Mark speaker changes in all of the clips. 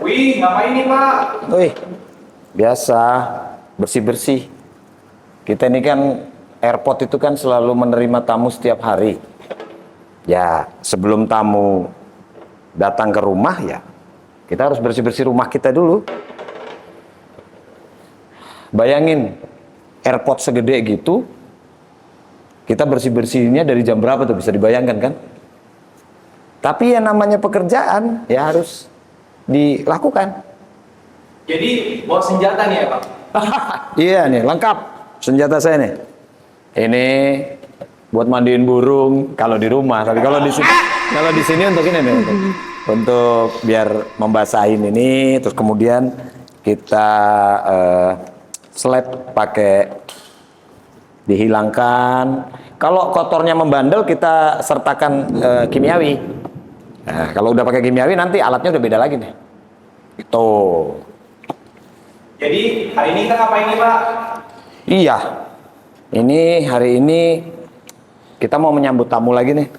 Speaker 1: Wih, ngapain nih Pak?
Speaker 2: Wih, biasa bersih-bersih. Kita ini kan airport itu kan selalu menerima tamu setiap hari. Ya, sebelum tamu datang ke rumah ya, kita harus bersih-bersih rumah kita dulu. Bayangin, airport segede gitu, kita bersih-bersihnya dari jam berapa tuh, bisa dibayangkan kan? Tapi yang namanya pekerjaan ya harus dilakukan.
Speaker 1: Jadi bawa senjata nih ya Pak?
Speaker 2: Iya nih, lengkap senjata saya nih. Ini buat mandiin burung kalau di rumah, tapi kalau di sini untuk ini nih, untuk biar membasahin ini, terus kemudian kita slap pakai dihilangkan. Kalau kotornya membandel kita sertakan kimiawi. Nah, kalau udah pakai kimiawi nanti alatnya udah beda lagi nih. Itu.
Speaker 1: Jadi hari ini kita ngapain nih Pak?
Speaker 2: Iya. Ini hari ini kita mau menyambut tamu lagi nih.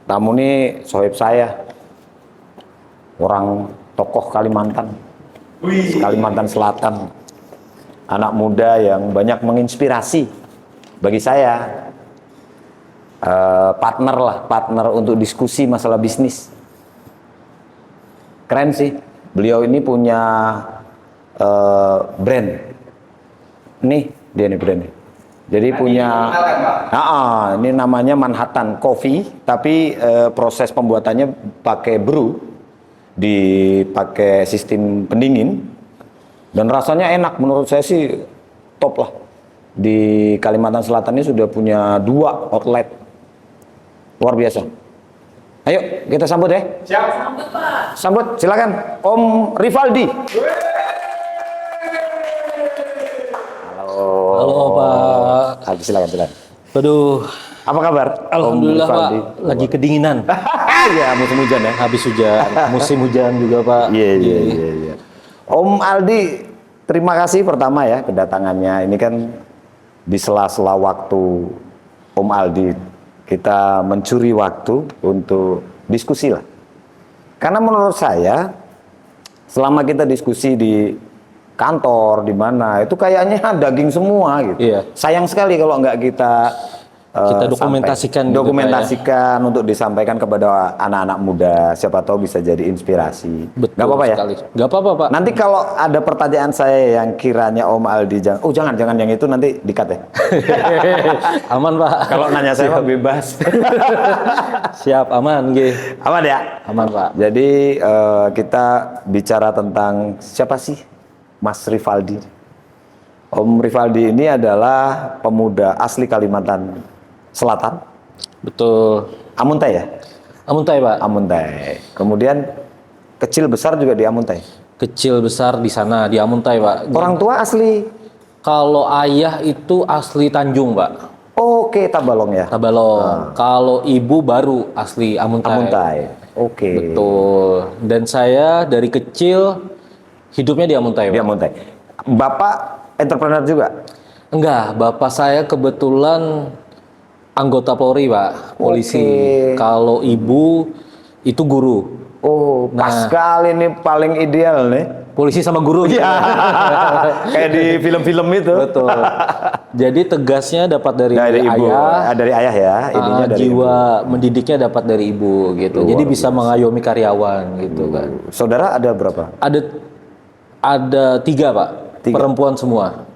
Speaker 2: Tamu nih sohib saya. Orang tokoh Kalimantan. Kalimantan Selatan. Anak muda yang banyak menginspirasi bagi saya. Partner untuk diskusi masalah bisnis. Keren sih. Beliau ini punya brand. Nih dia nih brandnya. Jadi punya, ini namanya Manhattan Coffee, tapi proses pembuatannya pakai brew, dipakai sistem pendingin, dan rasanya enak. Menurut saya sih top lah. Di Kalimantan Selatan ini sudah punya 2 outlet, luar biasa. Ayo kita sambut ya.
Speaker 1: Siap. Sambut Pak.
Speaker 2: Sambut, silakan Om Rivaldi.
Speaker 3: Halo Pak.
Speaker 2: Silakan.
Speaker 3: Aduh,
Speaker 2: Apa kabar?
Speaker 3: alhamdulillah Pak. Lagi kedinginan.
Speaker 2: Ya musim hujan ya.
Speaker 3: Habis hujan, musim hujan juga Pak.
Speaker 2: Iya. Om Aldi, terima kasih pertama ya kedatangannya. Ini kan di sela-sela waktu Om Aldi kita mencuri waktu untuk diskusi lah. Karena menurut saya selama kita diskusi di kantor di mana itu kayaknya daging semua gitu.
Speaker 3: Iya.
Speaker 2: Sayang sekali kalau nggak kita
Speaker 3: dokumentasikan
Speaker 2: dokumentasikan untuk disampaikan kepada anak-anak muda, siapa tahu bisa jadi inspirasi.
Speaker 3: Betul
Speaker 2: Nggak apa-apa ya?
Speaker 3: sekali. Nggak apa-apa Pak.
Speaker 2: Nanti kalau ada pertanyaan saya yang kiranya Om Aldi jangan yang itu nanti di-cut ya.
Speaker 3: Aman Pak.
Speaker 2: Kalau nanya saya mah bebas.
Speaker 3: Siap, aman G.
Speaker 2: Aman ya?
Speaker 3: Aman Pak.
Speaker 2: Jadi kita bicara tentang siapa sih Mas Rivaldi. Om Rivaldi ini adalah pemuda asli Kalimantan Selatan.
Speaker 3: Betul.
Speaker 2: Amuntai ya?
Speaker 3: Amuntai Pak.
Speaker 2: Amuntai. Kemudian kecil besar juga di Amuntai.
Speaker 3: Kecil besar di sana di Amuntai Pak.
Speaker 2: Orang tua asli?
Speaker 3: Kalau ayah itu asli Tanjung Pak.
Speaker 2: Oke, Tabalong ya?
Speaker 3: Tabalong. Kalau ibu baru asli Amuntai.
Speaker 2: Amuntai. Oke.
Speaker 3: Betul. Dan saya dari kecil hidupnya di Amuntai.
Speaker 2: Di
Speaker 3: Pak.
Speaker 2: Amuntai. Bapak entrepreneur juga?
Speaker 3: Enggak, bapak saya kebetulan anggota Polri Pak, polisi.
Speaker 2: Oke.
Speaker 3: Kalau ibu itu guru.
Speaker 2: Oh, pas sekali nih paling ideal nih.
Speaker 3: Polisi sama guru.
Speaker 2: Iya. Kayak di film-film itu.
Speaker 3: Betul. Jadi tegasnya dapat dari
Speaker 2: ibu.
Speaker 3: ayah.
Speaker 2: Dari ayah ya, ininya dari
Speaker 3: jiwa
Speaker 2: ibu.
Speaker 3: mendidiknya dapat dari ibu gitu.
Speaker 2: Luar
Speaker 3: Jadi bisa
Speaker 2: biasa.
Speaker 3: mengayomi karyawan gitu kan.
Speaker 2: Saudara ada berapa?
Speaker 3: Ada 3 Pak,
Speaker 2: 3.
Speaker 3: perempuan semua.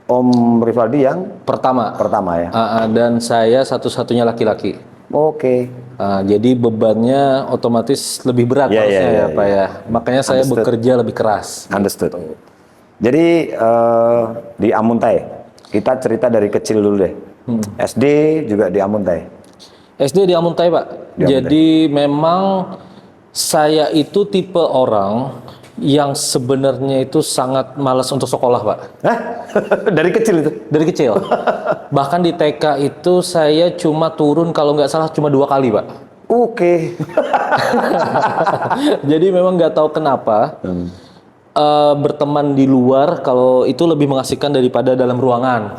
Speaker 2: Om Rivaldi yang
Speaker 3: Pertama
Speaker 2: ya.
Speaker 3: dan saya satu-satunya laki-laki.
Speaker 2: Oke.
Speaker 3: Jadi bebannya otomatis lebih berat harusnya Pak ya. Makanya saya bekerja lebih keras.
Speaker 2: Understood. Jadi di Amuntai kita cerita dari kecil dulu deh. SD juga di Amuntai.
Speaker 3: SD di Amuntai Pak.
Speaker 2: Di Amuntai.
Speaker 3: Jadi memang saya itu tipe orang yang sebenarnya itu sangat malas untuk sekolah Pak.
Speaker 2: Hah? Dari kecil itu?
Speaker 3: Dari kecil. Bahkan di TK itu saya cuma turun kalau nggak salah cuma 2 kali Pak.
Speaker 2: Oke.
Speaker 3: Jadi memang nggak tahu kenapa berteman di luar kalau itu lebih mengasihkan daripada dalam ruangan.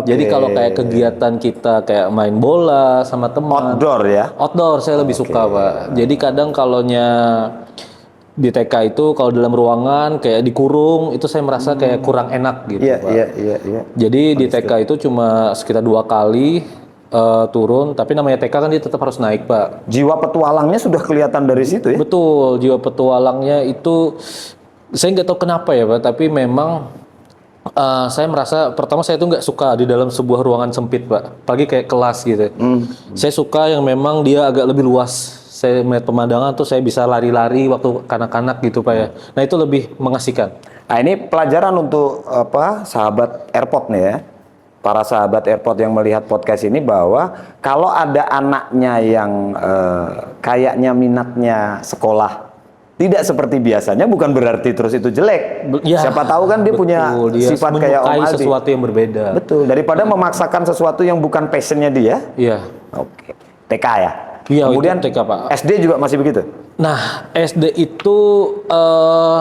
Speaker 2: Oke.
Speaker 3: Jadi kalau kayak kegiatan kita kayak main bola sama teman.
Speaker 2: Outdoor ya?
Speaker 3: Outdoor saya lebih suka Pak. Jadi kadang kalaunya Di TK itu kalau dalam ruangan kayak dikurung itu saya merasa kayak kurang enak gitu,
Speaker 2: Iya,
Speaker 3: Pak.
Speaker 2: iya.
Speaker 3: Jadi di TK itu cuma sekitar 2 kali turun, tapi namanya TK kan dia tetap harus naik, Pak.
Speaker 2: Jiwa petualangnya sudah kelihatan dari situ ya.
Speaker 3: Betul, jiwa petualangnya itu saya nggak tahu kenapa ya, Pak, tapi memang saya merasa pertama saya tuh nggak suka di dalam sebuah ruangan sempit, Pak. Apalagi kayak kelas gitu. Saya suka yang memang dia agak lebih luas. Saya melihat pemandangan tuh saya bisa lari-lari waktu kanak-kanak gitu, Pak ya. Nah, itu lebih mengasihkan.
Speaker 2: Nah, ini pelajaran untuk sahabat AirPod nih ya. Para sahabat AirPod yang melihat podcast ini bahwa kalau ada anaknya yang kayaknya minatnya sekolah tidak seperti biasanya, bukan berarti terus itu jelek.
Speaker 3: Ya,
Speaker 2: Siapa tahu kan dia
Speaker 3: betul,
Speaker 2: punya
Speaker 3: dia
Speaker 2: sifat kayak Om
Speaker 3: menyukai
Speaker 2: Aldi.
Speaker 3: sesuatu yang berbeda.
Speaker 2: Betul, daripada memaksakan sesuatu yang bukan passionnya dia.
Speaker 3: Iya.
Speaker 2: Oke, TK ya.
Speaker 3: Iya,
Speaker 2: Kemudian
Speaker 3: itu TK, Pak.
Speaker 2: SD juga masih begitu.
Speaker 3: Nah, SD itu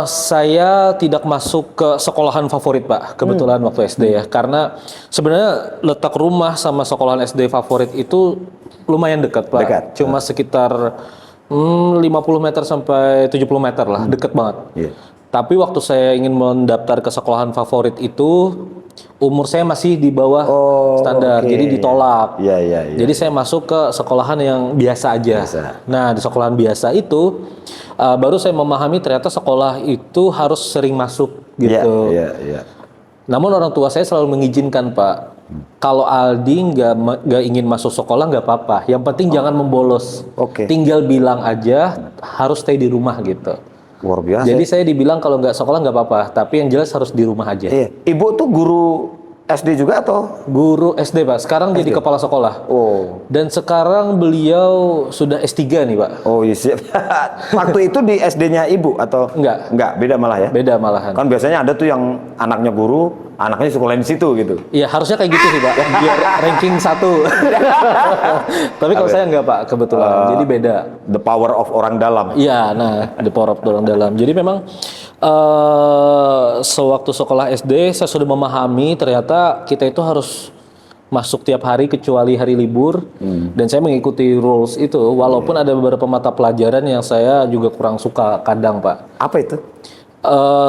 Speaker 3: saya tidak masuk ke sekolahan favorit, Pak. Kebetulan waktu SD ya. Karena sebenarnya letak rumah sama sekolahan SD favorit itu lumayan dekat, Pak.
Speaker 2: Dekat.
Speaker 3: Cuma sekitar 50 meter sampai 70 meter lah, deket banget.
Speaker 2: Iya.
Speaker 3: Tapi waktu saya ingin mendaftar ke sekolahan favorit itu, umur saya masih di bawah standar,
Speaker 2: oke.
Speaker 3: jadi ditolak.
Speaker 2: Iya.
Speaker 3: Jadi saya masuk ke sekolahan yang biasa aja. Nah, di sekolahan biasa itu baru saya memahami ternyata sekolah itu harus sering masuk gitu.
Speaker 2: Iya.
Speaker 3: Namun orang tua saya selalu mengizinkan, Pak. Kalau Aldi nggak ingin masuk sekolah nggak apa-apa. Yang penting jangan membolos.
Speaker 2: Oke.
Speaker 3: Tinggal bilang aja harus stay di rumah gitu.
Speaker 2: Luar biasa.
Speaker 3: Jadi saya dibilang kalau nggak sekolah nggak apa-apa, tapi yang jelas harus di rumah aja.
Speaker 2: Iya. Ibu tuh guru SD juga atau?
Speaker 3: Guru SD, Pak. Sekarang jadi kepala sekolah.
Speaker 2: Oh.
Speaker 3: Dan sekarang beliau sudah S3 nih, Pak.
Speaker 2: Oh iya. Waktu itu di SD-nya ibu atau?
Speaker 3: Enggak,
Speaker 2: Beda malah ya.
Speaker 3: beda malahan.
Speaker 2: Kan biasanya ada tuh yang anaknya guru, anaknya sekolahin di situ gitu.
Speaker 3: Iya, harusnya kayak gitu sih, Pak. Biar ranking 1. Tapi kalau saya enggak, Pak, kebetulan. Jadi beda.
Speaker 2: The power of orang dalam.
Speaker 3: Iya, nah, the power of orang dalam. Jadi memang sewaktu sekolah SD saya sudah memahami ternyata kita itu harus masuk tiap hari kecuali hari libur, dan saya mengikuti rules itu walaupun ada beberapa mata pelajaran yang saya juga kurang suka kadang, Pak.
Speaker 2: Apa itu?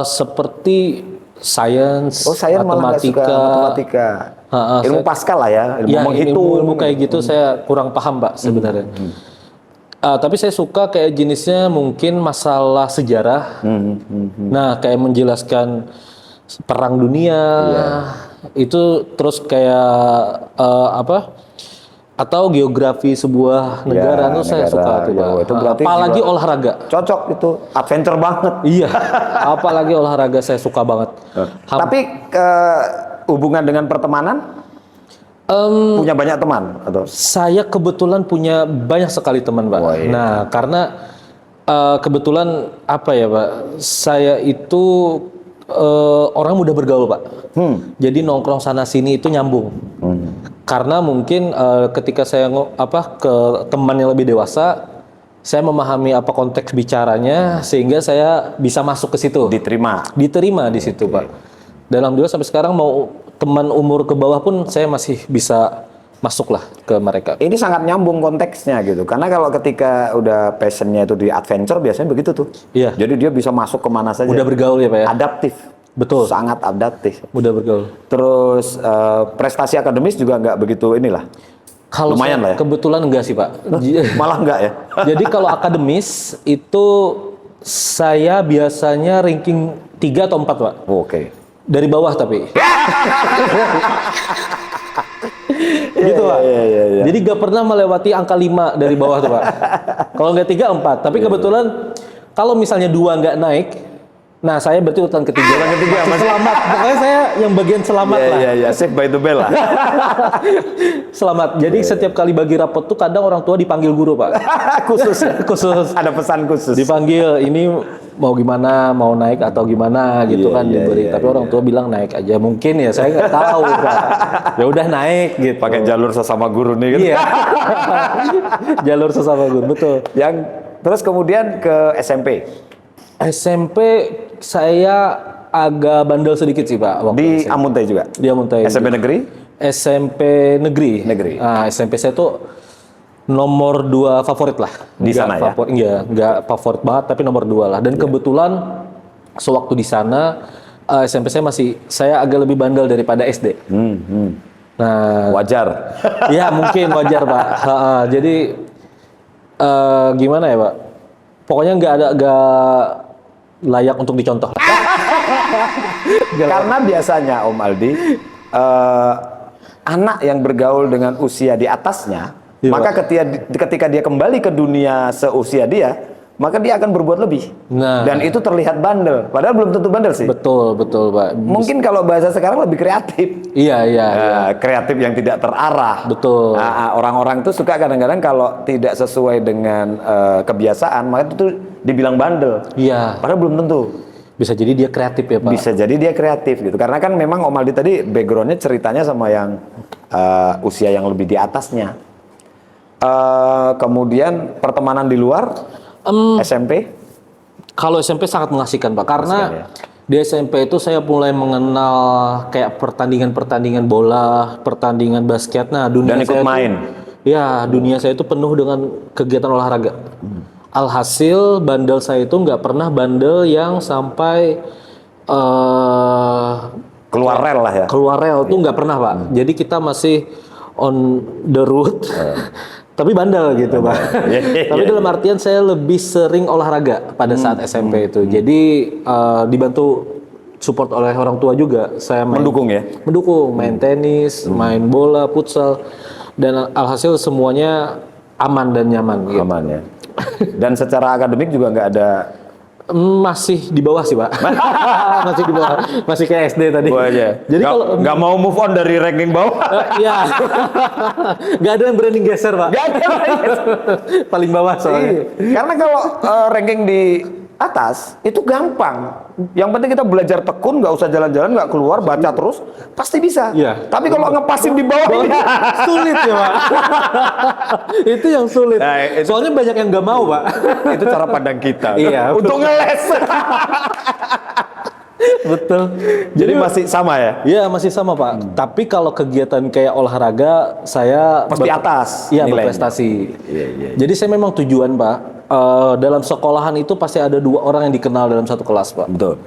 Speaker 3: Seperti science,
Speaker 2: Saya malah nggak suka matematika. Ilmu Pascal lah ya, ilmu
Speaker 3: Ya,
Speaker 2: menghitung.
Speaker 3: ilmu kayak gitu saya kurang paham, Pak, sebenarnya. Tapi saya suka kayak jenisnya mungkin masalah sejarah. Nah, kayak menjelaskan perang dunia, itu terus kayak atau geografi sebuah negara itu saya suka tuh, Pak.
Speaker 2: Itu berarti
Speaker 3: apalagi
Speaker 2: juga
Speaker 3: olahraga.
Speaker 2: Cocok itu, adventure banget.
Speaker 3: Iya, apalagi olahraga saya suka banget.
Speaker 2: Tapi hubungan dengan pertemanan? Punya banyak teman atau?
Speaker 3: Saya kebetulan punya banyak sekali teman, Pak.
Speaker 2: Wah, iya.
Speaker 3: Nah, karena kebetulan apa ya, Pak? Saya itu orang mudah bergaul, Pak. Jadi nongkrong sana sini itu nyambung. Karena mungkin ketika saya ke teman yang lebih dewasa, saya memahami apa konteks bicaranya sehingga saya bisa masuk ke situ. Diterima di situ, Pak. Dalam dua sampai sekarang mau teman umur ke bawah pun saya masih bisa masuk lah ke mereka.
Speaker 2: Ini sangat nyambung konteksnya gitu. Karena kalau ketika udah passionnya itu di adventure biasanya begitu tuh.
Speaker 3: Iya.
Speaker 2: Jadi dia bisa masuk kemana saja.
Speaker 3: Mudah bergaul ya, Pak ya.
Speaker 2: Adaptif.
Speaker 3: Betul.
Speaker 2: Sangat adaptif.
Speaker 3: Mudah bergaul.
Speaker 2: Terus prestasi akademis juga nggak begitu inilah.
Speaker 3: Kalau
Speaker 2: lumayan
Speaker 3: saya
Speaker 2: lah ya.
Speaker 3: Kebetulan enggak sih, Pak.
Speaker 2: Malah enggak ya.
Speaker 3: Jadi kalau akademis itu saya biasanya ranking 3 atau 4, Pak.
Speaker 2: Oke.
Speaker 3: Dari bawah tapi. Gitu, Pak.
Speaker 2: Iya.
Speaker 3: Jadi gak pernah melewati angka 5 dari bawah tuh, Pak. Kalau nggak 3, 4. Tapi kebetulan kalau misalnya 2 nggak naik, nah saya berarti urutan ketiga. Masih selamat. Pokoknya saya yang bagian selamat lah.
Speaker 2: Iya, save by the bell lah.
Speaker 3: Selamat. Jadi setiap kali bagi rapot tuh kadang orang tua dipanggil guru, Pak. Khusus.
Speaker 2: Ada pesan khusus.
Speaker 3: Dipanggil, ini mau gimana, mau naik atau gimana gitu kan diberi. Tapi orang tua bilang naik aja. Mungkin ya saya nggak tahu, Pak. Ya udah naik gitu.
Speaker 2: Pakai jalur sesama guru nih kan.
Speaker 3: Iya. Jalur sesama guru, betul.
Speaker 2: Yang terus kemudian ke SMP.
Speaker 3: SMP saya agak bandel sedikit sih, Pak.
Speaker 2: Di Amuntai juga.
Speaker 3: Di Amuntai.
Speaker 2: SMP negeri?
Speaker 3: SMP negeri.
Speaker 2: Negeri.
Speaker 3: Nah, SMP saya tuh nomor 2 favorit lah.
Speaker 2: Di
Speaker 3: Nggak
Speaker 2: sana ya?
Speaker 3: Iya, nggak favorit banget tapi nomor 2 lah. Dan kebetulan sewaktu di sana SMP saya agak lebih bandel daripada SD. Nah,
Speaker 2: Wajar.
Speaker 3: ya mungkin wajar Pak. Jadi gimana ya Pak? Pokoknya nggak layak untuk dicontoh.
Speaker 2: Karena biasanya Om Aldi, anak yang bergaul dengan usia di atasnya,
Speaker 3: Iya,
Speaker 2: maka
Speaker 3: Pak.
Speaker 2: ketika dia kembali ke dunia seusia dia, maka dia akan berbuat lebih.
Speaker 3: Nah.
Speaker 2: Dan itu terlihat bandel. Padahal belum tentu bandel sih.
Speaker 3: Betul Pak.
Speaker 2: Mungkin kalau bahasa sekarang lebih kreatif.
Speaker 3: Iya.
Speaker 2: Kreatif yang tidak terarah.
Speaker 3: Betul.
Speaker 2: Orang-orang tuh suka kadang-kadang kalau tidak sesuai dengan kebiasaan, maka itu dibilang bandel.
Speaker 3: Iya.
Speaker 2: Padahal belum tentu.
Speaker 3: Bisa jadi dia kreatif ya Pak.
Speaker 2: Bisa jadi dia kreatif gitu. Karena kan memang Om Aldi tadi backgroundnya ceritanya sama yang usia yang lebih di atasnya. Kemudian pertemanan di luar SMP.
Speaker 3: Kalau SMP sangat mengasihkan Pak, karena
Speaker 2: Mengasihkan, ya.
Speaker 3: di SMP itu saya mulai mengenal kayak pertandingan-pertandingan bola, pertandingan basket. Nah, dunia
Speaker 2: Dan ikut
Speaker 3: saya
Speaker 2: main.
Speaker 3: Dunia saya itu penuh dengan kegiatan olahraga. Alhasil bandel saya itu nggak pernah bandel yang sampai
Speaker 2: Keluar rel lah ya.
Speaker 3: keluar rel tuh nggak pernah Pak. Jadi kita masih on the road, tapi bandel gitu Pak. Tapi dalam artian saya lebih sering olahraga pada saat SMP itu. Jadi dibantu support oleh orang tua juga. Saya
Speaker 2: Mendukung ya?
Speaker 3: Mendukung, main tenis, main bola, futsal, dan alhasil semuanya aman dan nyaman. Gitu.
Speaker 2: Aman ya. Dan secara akademik juga nggak ada.
Speaker 3: Masih di bawah sih Pak. Masih di bawah, masih kayak SD tadi.
Speaker 2: Gua aja.
Speaker 3: Jadi kalau
Speaker 2: nggak mau move on dari ranking bawah.
Speaker 3: ya, nggak ada yang berani geser Pak.
Speaker 2: Nggak ada.
Speaker 3: Paling bawah soalnya.
Speaker 2: Karena kalau ranking di atas itu gampang. Yang penting kita belajar tekun, nggak usah jalan-jalan, nggak keluar, baca terus, pasti bisa.
Speaker 3: Iya.
Speaker 2: Tapi kalau ngepasin di bawah ini,
Speaker 3: Sulit ya Pak. Itu yang sulit.
Speaker 2: Nah, itu-
Speaker 3: Soalnya banyak yang nggak mau Pak.
Speaker 2: itu cara pandang kita.
Speaker 3: Iya.
Speaker 2: Untuk ngeles.
Speaker 3: Betul.
Speaker 2: Jadi masih sama ya.
Speaker 3: Iya masih sama Pak. Tapi kalau kegiatan kayak olahraga saya
Speaker 2: Pasti atas
Speaker 3: Iya
Speaker 2: nilainya.
Speaker 3: berprestasi.
Speaker 2: Iya.
Speaker 3: Jadi saya memang tujuan Pak. Dalam sekolahan itu pasti ada 2 orang yang dikenal dalam satu kelas Pak.
Speaker 2: Betul.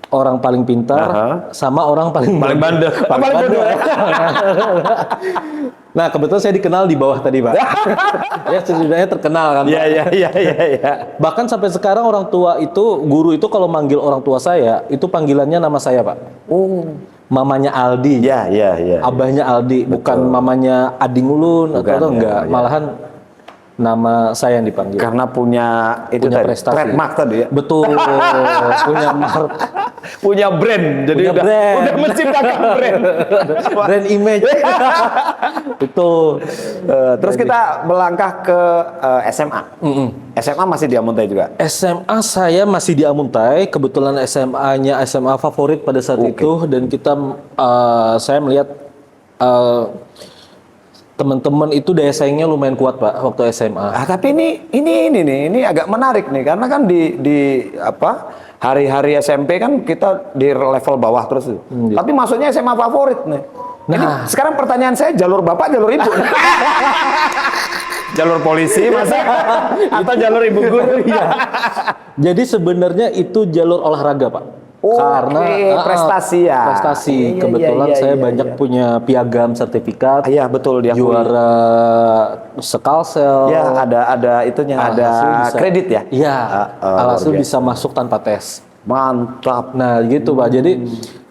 Speaker 3: Orang paling pintar sama orang paling
Speaker 2: bandel.
Speaker 3: Paling bandel. Nah kebetulan saya dikenal di bawah tadi Pak. Ya setidaknya terkenal kan Pak.
Speaker 2: Iya.
Speaker 3: Bahkan sampai sekarang orang tua itu, guru itu kalau manggil orang tua saya, itu panggilannya nama saya Pak.
Speaker 2: Oh.
Speaker 3: Mamanya Aldi.
Speaker 2: Iya.
Speaker 3: Abahnya Aldi, bukan mamanya Adi Ngulun
Speaker 2: Bukan,
Speaker 3: atau
Speaker 2: ya,
Speaker 3: enggak.
Speaker 2: ya.
Speaker 3: Malahan nama saya yang dipanggil.
Speaker 2: Karena punya itu
Speaker 3: Punya
Speaker 2: tadi,
Speaker 3: prestasi.
Speaker 2: trademark tadi ya.
Speaker 3: Betul, punya mark,
Speaker 2: Punya brand. Jadi
Speaker 3: Punya brand.
Speaker 2: udah menciptakan brand.
Speaker 3: brand image. Itu.
Speaker 2: Terus kita melangkah ke SMA. SMA masih di Amuntai juga.
Speaker 3: SMA saya masih di Amuntai, kebetulan SMA-nya SMA favorit pada saat itu, dan kita saya melihat teman-teman itu daya saingnya lumayan kuat Pak waktu SMA.
Speaker 2: Tapi ini agak menarik nih karena kan di apa hari-hari SMP kan kita di level bawah terus. Tapi maksudnya SMA favorit nih. Ini sekarang pertanyaan saya, jalur bapak, jalur ibu? Jalur polisi masa atau jalur ibu guru?
Speaker 3: Iya. Jadi sebenarnya itu jalur olahraga Pak. Karena
Speaker 2: prestasi ya.
Speaker 3: Prestasi.
Speaker 2: Iya,
Speaker 3: Kebetulan
Speaker 2: iya,
Speaker 3: saya
Speaker 2: iya,
Speaker 3: banyak
Speaker 2: iya.
Speaker 3: punya piagam sertifikat.
Speaker 2: Iya betul dia
Speaker 3: Juara Skalsel.
Speaker 2: Ya ada itunya, ada kredit ya.
Speaker 3: Iya. Alhasil
Speaker 2: luar biasa.
Speaker 3: bisa masuk tanpa tes.
Speaker 2: Mantap.
Speaker 3: Nah gitu Pak. Jadi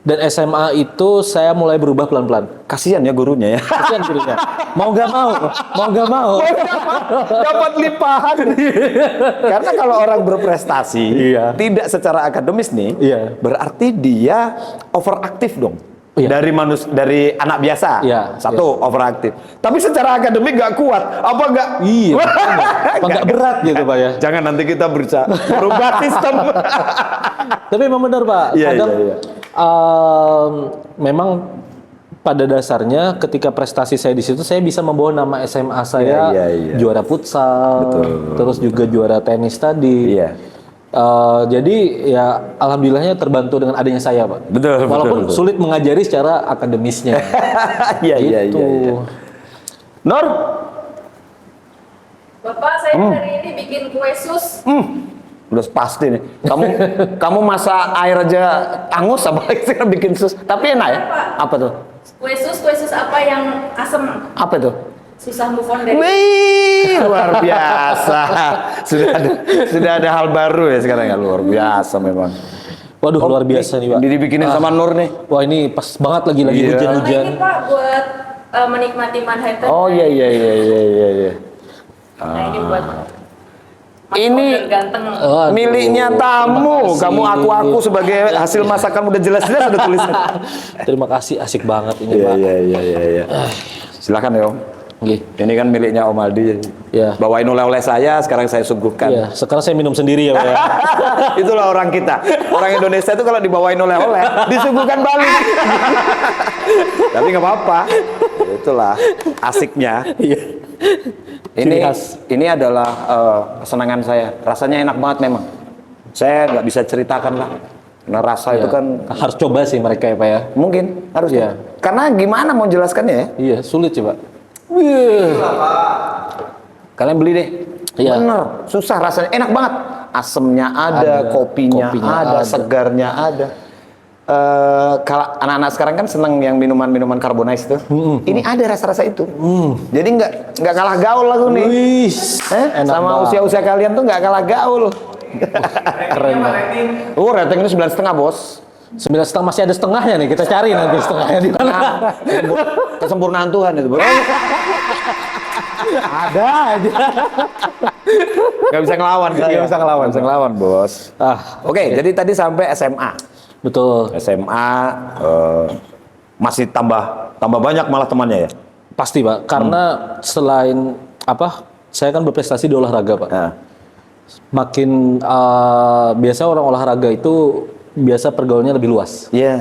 Speaker 3: dan SMA itu saya mulai berubah pelan-pelan.
Speaker 2: Kasihan ya gurunya ya.
Speaker 3: Kasihan gurunya. Mau nggak mau.
Speaker 2: Dapat limpahan. Karena kalau orang berprestasi
Speaker 3: Iya.
Speaker 2: tidak secara akademis nih,
Speaker 3: Iya.
Speaker 2: berarti dia overaktif dong.
Speaker 3: Iya.
Speaker 2: Dari anak biasa.
Speaker 3: Iya,
Speaker 2: Satu overaktif. Tapi secara akademik nggak kuat. Apa nggak?
Speaker 3: Iya. Apa nggak berat gitu Pak ya.
Speaker 2: Jangan nanti kita berusaha merubah sistem.
Speaker 3: Tapi memang benar Pak.
Speaker 2: Iya,
Speaker 3: Kadang
Speaker 2: iya.
Speaker 3: memang pada dasarnya ketika prestasi saya di situ saya bisa membawa nama SMA saya
Speaker 2: Iya.
Speaker 3: juara futsal, terus juga juara tenis tadi.
Speaker 2: Iya.
Speaker 3: Jadi ya alhamdulillahnya terbantu dengan adanya saya Pak.
Speaker 2: Betul,
Speaker 3: Walaupun
Speaker 2: betul.
Speaker 3: sulit mengajari secara akademisnya.
Speaker 2: Iya.
Speaker 3: Gitu.
Speaker 2: Nur,
Speaker 1: Bapak, saya hari ini bikin kue sus.
Speaker 2: Udah pasti nih. Kamu masak air aja angus apa sekarang bikin sus. Tapi enak ya? Apa tuh?
Speaker 1: Kue sus apa yang asem?
Speaker 2: Apa tuh?
Speaker 1: Susah move on dari.
Speaker 2: Wih, luar biasa. Sudah ada hal baru ya sekarang ya, luar biasa memang.
Speaker 3: Waduh, luar biasa nih, Pak.
Speaker 2: Dibikinin sama Nur nih.
Speaker 3: Wah, ini pas banget lagi
Speaker 2: Iya.
Speaker 3: hujan-hujan.
Speaker 1: Ini Pak buat menikmati Manhattan.
Speaker 2: Oh iya.
Speaker 1: Nah, ini buat Mas
Speaker 2: Ini
Speaker 1: Model ganteng.
Speaker 3: Waduh,
Speaker 2: miliknya tamu.
Speaker 3: terima kasih.
Speaker 2: Kamu aku sebagai hasil masakan udah jelas-jelas ada tulisan.
Speaker 3: Terima kasih, asik banget ini, Pak.
Speaker 2: Iya. Silakan ya Om.
Speaker 3: Oke.
Speaker 2: Ini kan miliknya Om Aldi.
Speaker 3: Iya.
Speaker 2: Bawain oleh-oleh saya, sekarang saya suguhkan.
Speaker 3: Iya, sekarang saya minum sendiri ya, Pak ya.
Speaker 2: Itulah orang kita. Orang Indonesia itu kalau dibawain oleh-oleh, disuguhkan balik. Tapi nggak apa-apa. Itulah asiknya.
Speaker 3: Iya.
Speaker 2: Ini
Speaker 3: Ciri khas.
Speaker 2: ini adalah kesenangan saya. Rasanya enak banget memang. Saya nggak bisa ceritakan lah. Karena rasa itu
Speaker 3: Iya.
Speaker 2: kan
Speaker 3: Harus coba sih mereka ya, Pak ya.
Speaker 2: mungkin harus
Speaker 3: Iya.
Speaker 2: Karena gimana mau jelaskannya ya?
Speaker 3: Iya, sulit sih, Pak.
Speaker 2: Kalian beli deh.
Speaker 3: Iya.
Speaker 2: Bener, susah rasanya, enak banget. Asemnya ada, kopinya ada, segarnya ada. Kalau anak-anak sekarang kan seneng yang minuman-minuman carbonated tuh. Ini ada rasa-rasa itu. Jadi nggak kalah gaul lagu nih.
Speaker 3: Wih, enak
Speaker 2: Sama
Speaker 3: banget.
Speaker 2: usia-usia kalian tuh nggak kalah gaul.
Speaker 3: Keren banget.
Speaker 2: Rating ini 9,5 bos.
Speaker 3: 9,5 masih ada setengahnya nih, kita cari nanti setengahnya di mana.
Speaker 2: Kesempurnaan Tuhan itu. Bos.
Speaker 3: Ada aja.
Speaker 2: Nggak bisa ngelawan.
Speaker 3: Nggak bisa ngelawan.
Speaker 2: Nggak bisa ngelawan bos. Oke, jadi tadi sampai SMA.
Speaker 3: Betul.
Speaker 2: SMA masih tambah banyak malah temannya ya.
Speaker 3: Pasti, Pak. Karena selain saya kan berprestasi di olahraga, Pak.
Speaker 2: Nah,
Speaker 3: Makin biasa orang olahraga itu biasa pergaulannya lebih luas.
Speaker 2: iya.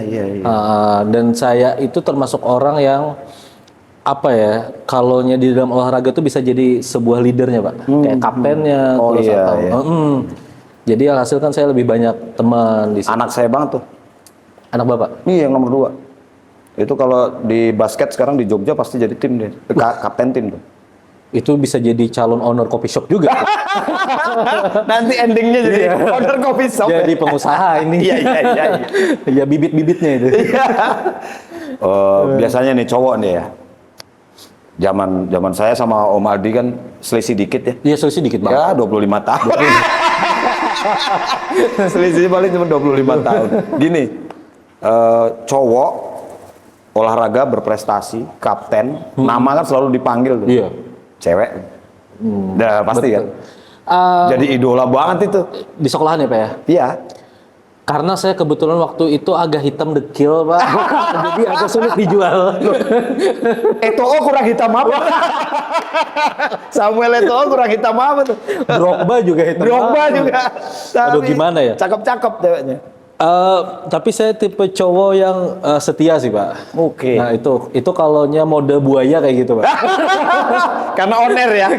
Speaker 3: Dan saya itu termasuk orang yang kalaunya di dalam olahraga itu bisa jadi sebuah leadernya, Pak. Kayak kaptennya,
Speaker 2: Oh,
Speaker 3: terus
Speaker 2: iya,
Speaker 3: atau
Speaker 2: iya.
Speaker 3: Jadi alhasil kan saya lebih banyak teman di sini.
Speaker 2: Anak saya banget tuh.
Speaker 3: Anak Bapak.
Speaker 2: Iya, yang nomor 2. Itu kalau di basket sekarang di Jogja pasti jadi tim deh. Kapten tim tuh.
Speaker 3: Itu bisa jadi calon owner coffee shop juga.
Speaker 2: Nanti endingnya jadi order coffee shop.
Speaker 3: Jadi pengusaha ini.
Speaker 2: Iya.
Speaker 3: Ya bibit-bibitnya itu.
Speaker 2: Biasanya nih cowok nih ya. Zaman saya sama Om Aldi kan selisih dikit ya.
Speaker 3: Iya, solusi dikit banget.
Speaker 2: Ya 25 tahun. Selisih paling cuma 25 tahun. Gini, cowok olahraga berprestasi, kapten, nama kan selalu dipanggil tuh.
Speaker 3: Iya.
Speaker 2: Cewek. Dah pasti kan. Jadi idola banget itu.
Speaker 3: Di sekolahan ya, Pak ya?
Speaker 2: Iya.
Speaker 3: Karena saya kebetulan waktu itu agak hitam dekil, Pak. Jadi agak sulit dijual.
Speaker 2: Eto'o kurang hitam apa? Samuel Eto'o kurang hitam apa tuh?
Speaker 3: Drogba juga hitam.
Speaker 2: Drogba
Speaker 3: banget.
Speaker 2: juga.
Speaker 3: Aduh, gimana ya?
Speaker 2: Cakep-cakep ceweknya.
Speaker 3: Tapi saya tipe cowok yang setia sih, Pak.
Speaker 2: Oke.
Speaker 3: Nah, itu kalaunya mode buaya kayak gitu, Pak.
Speaker 2: Karena on air ya.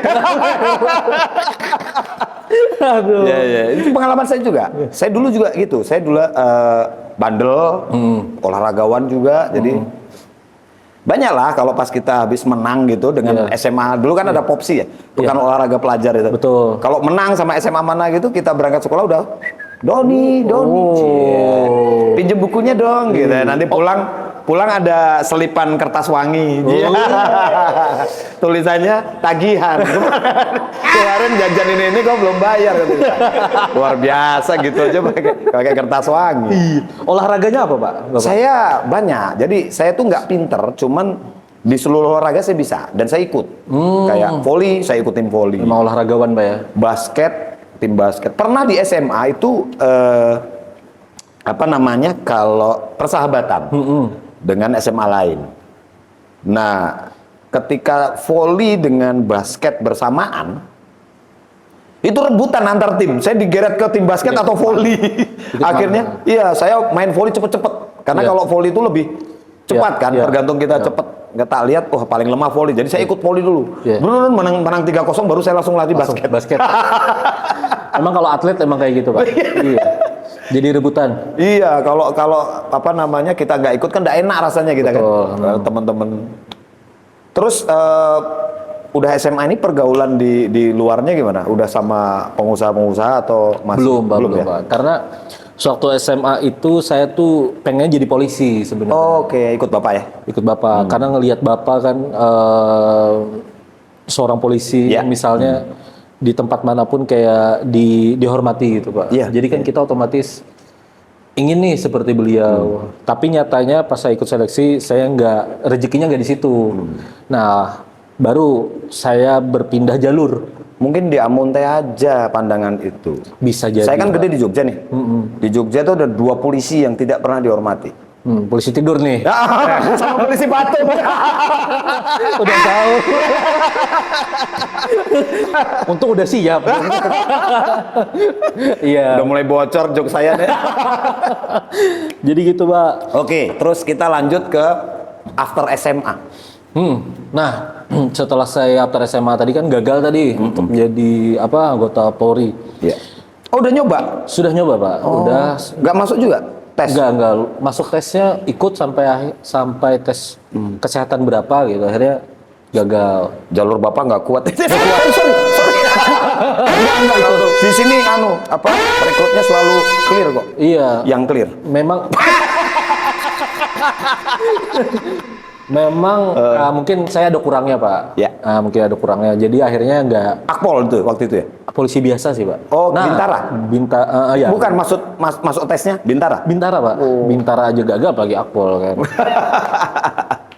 Speaker 3: Aduh.
Speaker 2: Iya. Itu pengalaman saya juga. Saya dulu juga gitu. Saya dulu bandel, olahragawan juga. Jadi banyak lah kalau pas kita habis menang gitu dengan
Speaker 3: Iya.
Speaker 2: SMA. Dulu kan ada popsi ya, bukan olahraga pelajar itu.
Speaker 3: Betul.
Speaker 2: Kalau menang sama SMA mana gitu, kita berangkat sekolah udah Doni, cie. Pinjem bukunya dong gitu. Nanti pulang ada selipan kertas wangi. Iya. Tulisannya tagihan. Kemarin jajan ini kok belum bayar gitu. Luar biasa gitu aja pakai kertas wangi.
Speaker 3: Olahraganya apa, Pak? Bapak?
Speaker 2: Saya banyak. Jadi saya tuh nggak pinter, cuman di seluruh olahraga saya bisa dan saya ikut. Kayak volley, saya ikutin volley.
Speaker 3: Memang olahragawan, Pak ya?
Speaker 2: Basket, tim basket. Pernah di SMA itu kalau persahabatan dengan SMA lain. Nah, ketika volley dengan basket bersamaan, itu rebutan antar tim. Saya digeret ke tim basket atau volley. Akhirnya, iya saya main volley cepet-cepet. Karena kalau volley itu lebih cepat kan, tergantung kita cepet. Nggak tak lihat, paling lemah volley. Jadi saya ikut volley dulu. Belum menang 3-0 baru saya langsung latih basket.
Speaker 3: Emang kalau atlet emang kayak gitu, Pak. Iya. Jadi rebutan.
Speaker 2: Iya, kalau kita nggak ikut kan nggak enak rasanya kita.
Speaker 3: Betul.
Speaker 2: Kan teman-teman. Terus udah SMA ini pergaulan di luarnya gimana? Udah sama pengusaha-pengusaha atau masih
Speaker 3: Belum, Pak, belum,
Speaker 2: ya?
Speaker 3: Pak. Karena sewaktu SMA itu saya tuh pengen jadi polisi sebenarnya.
Speaker 2: Oke, ikut Bapak ya?
Speaker 3: Ikut Bapak, karena ngelihat Bapak kan seorang polisi
Speaker 2: Ya.
Speaker 3: misalnya di tempat manapun kayak dihormati gitu, Pak.
Speaker 2: Iya,
Speaker 3: Jadi kan kita otomatis ingin nih seperti beliau. Tapi nyatanya pas saya ikut seleksi saya rezekinya nggak di situ. Nah, baru saya berpindah jalur.
Speaker 2: Mungkin di Amunte aja pandangan itu.
Speaker 3: Bisa jadi.
Speaker 2: Saya kan
Speaker 3: Pak.
Speaker 2: gede di Jogja nih. Di Jogja tuh ada 2 polisi yang tidak pernah dihormati.
Speaker 3: Polisi tidur nih.
Speaker 2: Sama polisi Patung.
Speaker 3: Udah tahu. Untung udah siap. Iya.
Speaker 2: Udah mulai bocor jok saya nih.
Speaker 3: Jadi gitu, Pak.
Speaker 2: Oke, terus kita lanjut ke after SMA.
Speaker 3: Nah, setelah saya after SMA tadi kan gagal tadi untuk jadi anggota Polri.
Speaker 2: Iya. Oh, udah nyoba?
Speaker 3: Sudah nyoba, Pak. Udah.
Speaker 2: Nggak masuk juga tes?
Speaker 3: Enggak. Masuk tesnya ikut sampai tes kesehatan berapa gitu. Akhirnya gagal.
Speaker 2: Jalur Bapak nggak kuat. Sorry. Enggak itu. Di sini rekrutnya selalu clear kok.
Speaker 3: Iya.
Speaker 2: Yang clear.
Speaker 3: Memang mungkin saya ada kurangnya, Pak.
Speaker 2: Ya.
Speaker 3: Mungkin ada kurangnya. Jadi akhirnya nggak
Speaker 2: Akpol itu waktu itu ya?
Speaker 3: polisi biasa sih, Pak.
Speaker 2: Oh, Bintara?
Speaker 3: Ya.
Speaker 2: Bukan masuk tesnya Bintara?
Speaker 3: Bintara, Pak. Bintara aja gagal apalagi Akpol kan.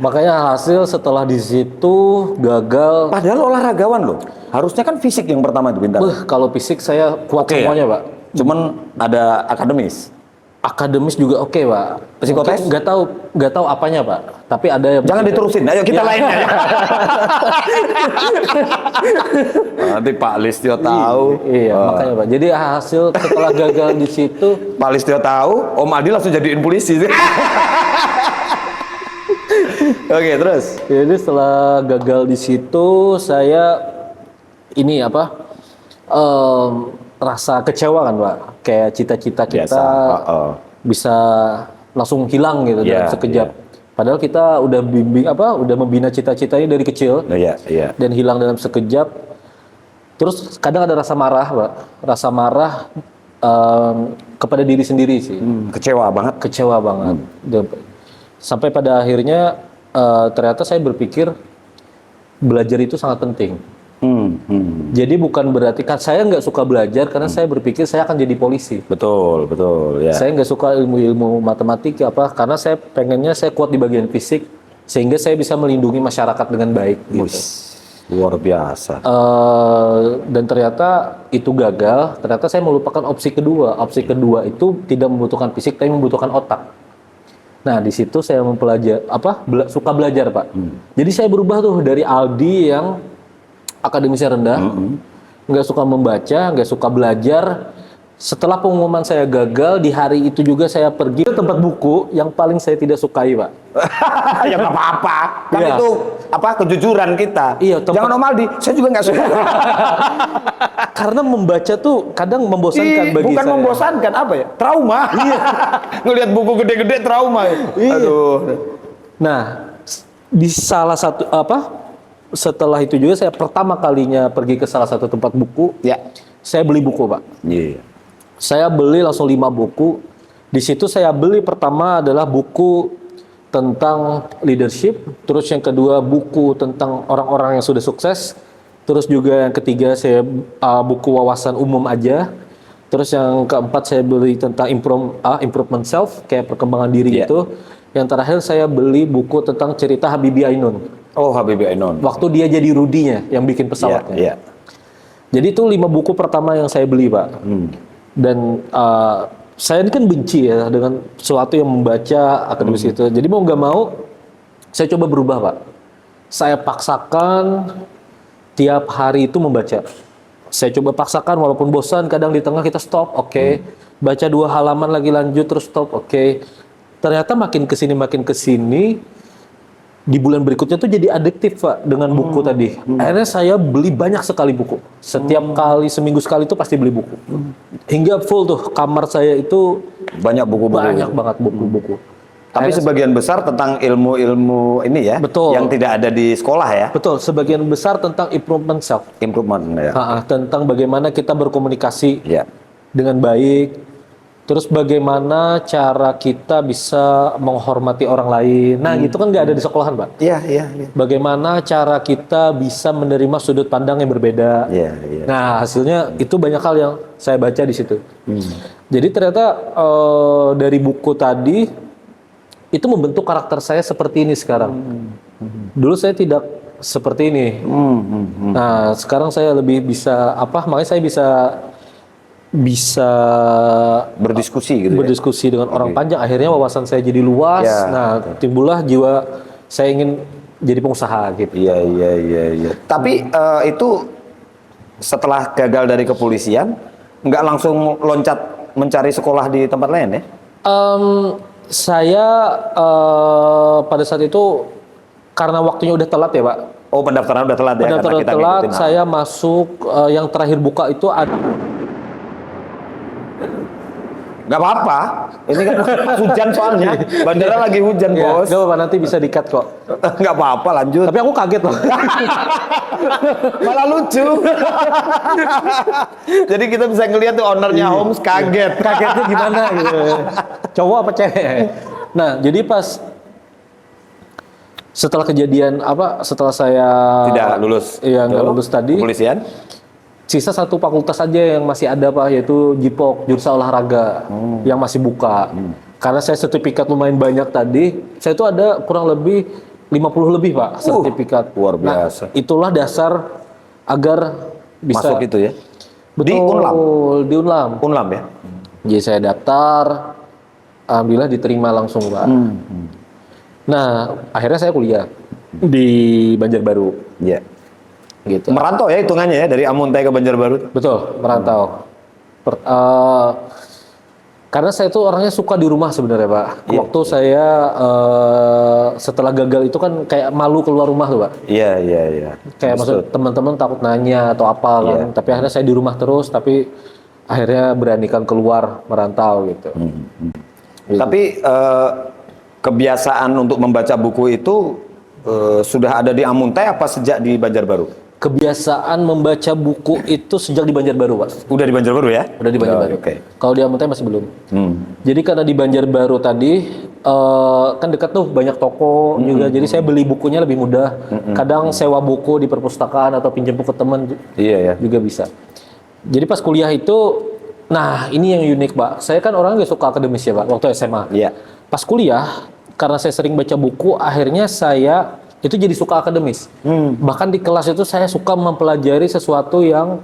Speaker 3: Makanya hasil setelah di situ gagal.
Speaker 2: Padahal olahragawan loh. Harusnya kan fisik yang pertama itu Bintara.
Speaker 3: Kalau fisik saya kuat
Speaker 2: Oke,
Speaker 3: semuanya,
Speaker 2: ya?
Speaker 3: Pak.
Speaker 2: Cuman ada akademis.
Speaker 3: Akademis juga oke, Pak.
Speaker 2: Psikotes?
Speaker 3: Nggak tahu apanya, Pak. Tapi ada yang
Speaker 2: Jangan diterusin. Ayo kita
Speaker 3: Ya.
Speaker 2: lainnya. Nanti Pak Listio tahu.
Speaker 3: Iya, makanya, Pak. Jadi hasil setelah gagal di situ,
Speaker 2: Pak Listio tahu, Om Adi langsung jadiin polisi. Oke, terus.
Speaker 3: jadi setelah gagal di situ saya rasa kecewa kan, Pak. Kayak cita-cita kita
Speaker 2: Biasa.
Speaker 3: bisa langsung hilang gitu
Speaker 2: Iya,
Speaker 3: dalam sekejap. Padahal kita udah udah membina cita-citanya dari kecil
Speaker 2: Iya.
Speaker 3: dan hilang dalam sekejap. Terus kadang ada rasa marah, Pak. Rasa marah kepada diri sendiri sih.
Speaker 2: Kecewa banget.
Speaker 3: Kecewa banget. Sampai pada akhirnya ternyata saya berpikir belajar itu sangat penting. Jadi bukan berarti kan saya nggak suka belajar karena saya berpikir saya akan jadi polisi.
Speaker 2: Betul, ya.
Speaker 3: Saya nggak suka ilmu matematika karena saya pengennya saya kuat di bagian fisik sehingga saya bisa melindungi masyarakat dengan baik. Gitu.
Speaker 2: Luar biasa.
Speaker 3: Dan ternyata itu gagal. Ternyata saya melupakan opsi kedua. Opsi kedua itu tidak membutuhkan fisik tapi membutuhkan otak. Nah di situ saya suka belajar, Pak. Jadi saya berubah tuh dari Aldi yang akademisnya rendah, nggak suka membaca, nggak suka belajar. Setelah pengumuman saya gagal, di hari itu juga saya pergi ke tempat buku yang paling saya tidak sukai, Pak.
Speaker 2: Ya nggak apa-apa. Kan
Speaker 3: Iya.
Speaker 2: itu kejujuran kita.
Speaker 3: Iya,
Speaker 2: Jangan Om Aldi, saya juga nggak suka.
Speaker 3: Karena membaca tuh kadang membosankan bagi
Speaker 2: Bukan
Speaker 3: saya.
Speaker 2: membosankan, apa ya? Trauma. Iya. Ngelihat buku gede-gede trauma.
Speaker 3: Iya.
Speaker 2: Aduh.
Speaker 3: Nah, di salah satu setelah itu juga saya pertama kalinya pergi ke salah satu tempat buku.
Speaker 2: Ya.
Speaker 3: Saya beli buku, Pak.
Speaker 2: Iya.
Speaker 3: Saya beli langsung 5 buku. Di situ saya beli pertama adalah buku tentang leadership, terus yang kedua buku tentang orang-orang yang sudah sukses, terus juga yang ketiga saya buku wawasan umum aja, terus yang keempat saya beli tentang improvement self, kayak perkembangan diri itu. Yang terakhir saya beli buku tentang cerita Habibie Ainun.
Speaker 2: Oh, Habibie Ainun.
Speaker 3: Waktu dia jadi Rudy-nya yang bikin pesawatnya.
Speaker 2: Iya.
Speaker 3: Jadi itu 5 buku pertama yang saya beli, Pak. Dan saya ini kan benci ya dengan sesuatu yang membaca akademis itu. Jadi mau nggak mau, saya coba berubah, Pak. Saya paksakan tiap hari itu membaca. Saya coba paksakan walaupun bosan, kadang di tengah kita stop, oke. Baca 2 halaman lagi lanjut, terus stop, oke. Ternyata makin kesini, di bulan berikutnya tuh jadi adiktif, Pak, dengan buku tadi. Akhirnya saya beli banyak sekali buku. Setiap kali, seminggu sekali itu pasti beli buku. Hingga full tuh, kamar saya itu
Speaker 2: Banyak buku-buku.
Speaker 3: banyak banget buku-buku.
Speaker 2: Tapi sebagian besar tentang ilmu-ilmu ini ya,
Speaker 3: Betul.
Speaker 2: yang tidak ada di sekolah ya.
Speaker 3: Betul, sebagian besar tentang improvement self.
Speaker 2: Improvement ya.
Speaker 3: Tentang bagaimana kita berkomunikasi
Speaker 2: Ya.
Speaker 3: dengan baik, terus bagaimana cara kita bisa menghormati orang lain. Nah, gitu kan nggak ada di sekolahan, Pak.
Speaker 2: Iya, iya, iya.
Speaker 3: Bagaimana cara kita bisa menerima sudut pandang yang berbeda.
Speaker 2: Iya, iya.
Speaker 3: Nah, hasilnya itu banyak hal yang saya baca di situ. Jadi ternyata dari buku tadi itu membentuk karakter saya seperti ini sekarang. Dulu saya tidak seperti ini. Nah, sekarang saya lebih bisa makanya saya bisa
Speaker 2: Berdiskusi gitu ya.
Speaker 3: berdiskusi dengan orang panjang. Akhirnya wawasan saya jadi luas.
Speaker 2: Ya,
Speaker 3: Nah, timbullah jiwa saya ingin jadi pengusaha gitu.
Speaker 2: Iya, iya, iya, iya. Tapi itu setelah gagal dari kepolisian, nggak langsung loncat mencari sekolah di tempat lain ya?
Speaker 3: Saya pada saat itu karena waktunya udah telat ya, Pak.
Speaker 2: Oh, pendaftaran udah telat ya?
Speaker 3: Pendaftaran
Speaker 2: karena kita
Speaker 3: telat,
Speaker 2: ngikutin.
Speaker 3: saya masuk yang terakhir buka itu ada.
Speaker 2: Nggak apa-apa. Ini kan hujan soalnya. Bandara lagi hujan,
Speaker 3: Ya,
Speaker 2: bos.
Speaker 3: nggak apa-apa, nanti bisa di-cut kok.
Speaker 2: Nggak apa-apa, lanjut.
Speaker 3: Tapi aku kaget loh.
Speaker 2: Malah lucu. Jadi kita bisa ngeliat tuh ownernya Homes kaget.
Speaker 3: Kagetnya gimana gitu. Cowok apa cewek? Nah, jadi pas setelah kejadian setelah saya
Speaker 2: Tidak lulus.
Speaker 3: Iya, nggak lulus tadi.
Speaker 2: Kepolisian?
Speaker 3: Sisa satu fakultas aja yang masih ada, Pak, yaitu JIPOK, jurusan olahraga, yang masih buka. Karena saya sertifikat lumayan banyak tadi, saya itu ada kurang lebih 50 lebih, Pak, sertifikat.
Speaker 2: Luar biasa.
Speaker 3: Nah, itulah dasar agar bisa
Speaker 2: Masuk itu ya?
Speaker 3: Betul,
Speaker 2: Di Unlam?
Speaker 3: Di Unlam.
Speaker 2: Unlam ya?
Speaker 3: Jadi saya daftar, alhamdulillah diterima langsung, Pak. Nah, akhirnya saya kuliah di Banjarbaru.
Speaker 2: Iya.
Speaker 3: Gitu.
Speaker 2: Merantau ya hitungannya ya, dari Amuntai ke Banjarbaru?
Speaker 3: Betul, merantau. Karena saya tuh orangnya suka di rumah sebenarnya, Pak.
Speaker 2: Iya.
Speaker 3: Waktu saya setelah gagal itu kan kayak malu keluar rumah tuh, Pak.
Speaker 2: Iya, iya, iya.
Speaker 3: Kayak maksud teman-teman takut nanya atau apa kan.
Speaker 2: Iya.
Speaker 3: Tapi akhirnya saya di rumah terus, tapi akhirnya beranikan keluar merantau gitu.
Speaker 2: Tapi kebiasaan untuk membaca buku itu sudah ada di Amuntai apa sejak di Banjarbaru?
Speaker 3: Kebiasaan membaca buku itu sejak di Banjarbaru, Pak.
Speaker 2: Udah di Banjarbaru ya?
Speaker 3: Udah di Banjarbaru.
Speaker 2: Oke.
Speaker 3: Kalau di Amuntai masih belum. Jadi karena di Banjarbaru tadi kan dekat tuh banyak toko juga. Jadi saya beli bukunya lebih mudah. Kadang sewa buku di perpustakaan atau pinjam buku teman
Speaker 2: Iya ya.
Speaker 3: juga bisa. Jadi pas kuliah itu, nah ini yang unik, Pak. Saya kan orang gak suka akademis ya, Pak, waktu SMA.
Speaker 2: Iya.
Speaker 3: Pas kuliah, karena saya sering baca buku, akhirnya saya itu jadi suka akademis. Bahkan di kelas itu saya suka mempelajari sesuatu yang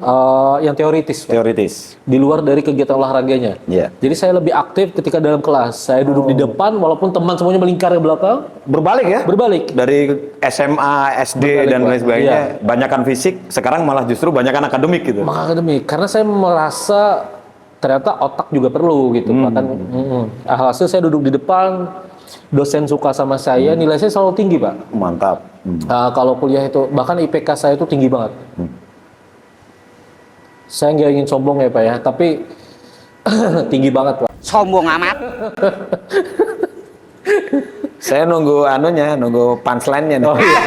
Speaker 3: teoritis, Pak.
Speaker 2: Teoritis.
Speaker 3: Di luar dari kegiatan olahraganya.
Speaker 2: Iya.
Speaker 3: Jadi saya lebih aktif ketika dalam kelas. Saya duduk di depan, walaupun teman semuanya melingkar ke belakang,
Speaker 2: Berbalik ya?
Speaker 3: berbalik.
Speaker 2: Dari SMA, SD
Speaker 3: Berbalik,
Speaker 2: dan
Speaker 3: Pak.
Speaker 2: lain sebagainya,
Speaker 3: Iya.
Speaker 2: banyakan fisik, sekarang malah justru banyakan akademik gitu.
Speaker 3: Maka akademik, karena saya merasa ternyata otak juga perlu gitu. Bahkan alhasil saya duduk di depan, dosen suka sama saya, nilai saya selalu tinggi, Pak.
Speaker 2: Mantap.
Speaker 3: Kalau kuliah itu, bahkan IPK saya itu tinggi banget. Saya nggak ingin sombong ya, Pak ya, tapi tinggi banget, Pak.
Speaker 4: Sombong amat.
Speaker 2: Saya nunggu nunggu punchline-nya nih.
Speaker 3: Oh iya.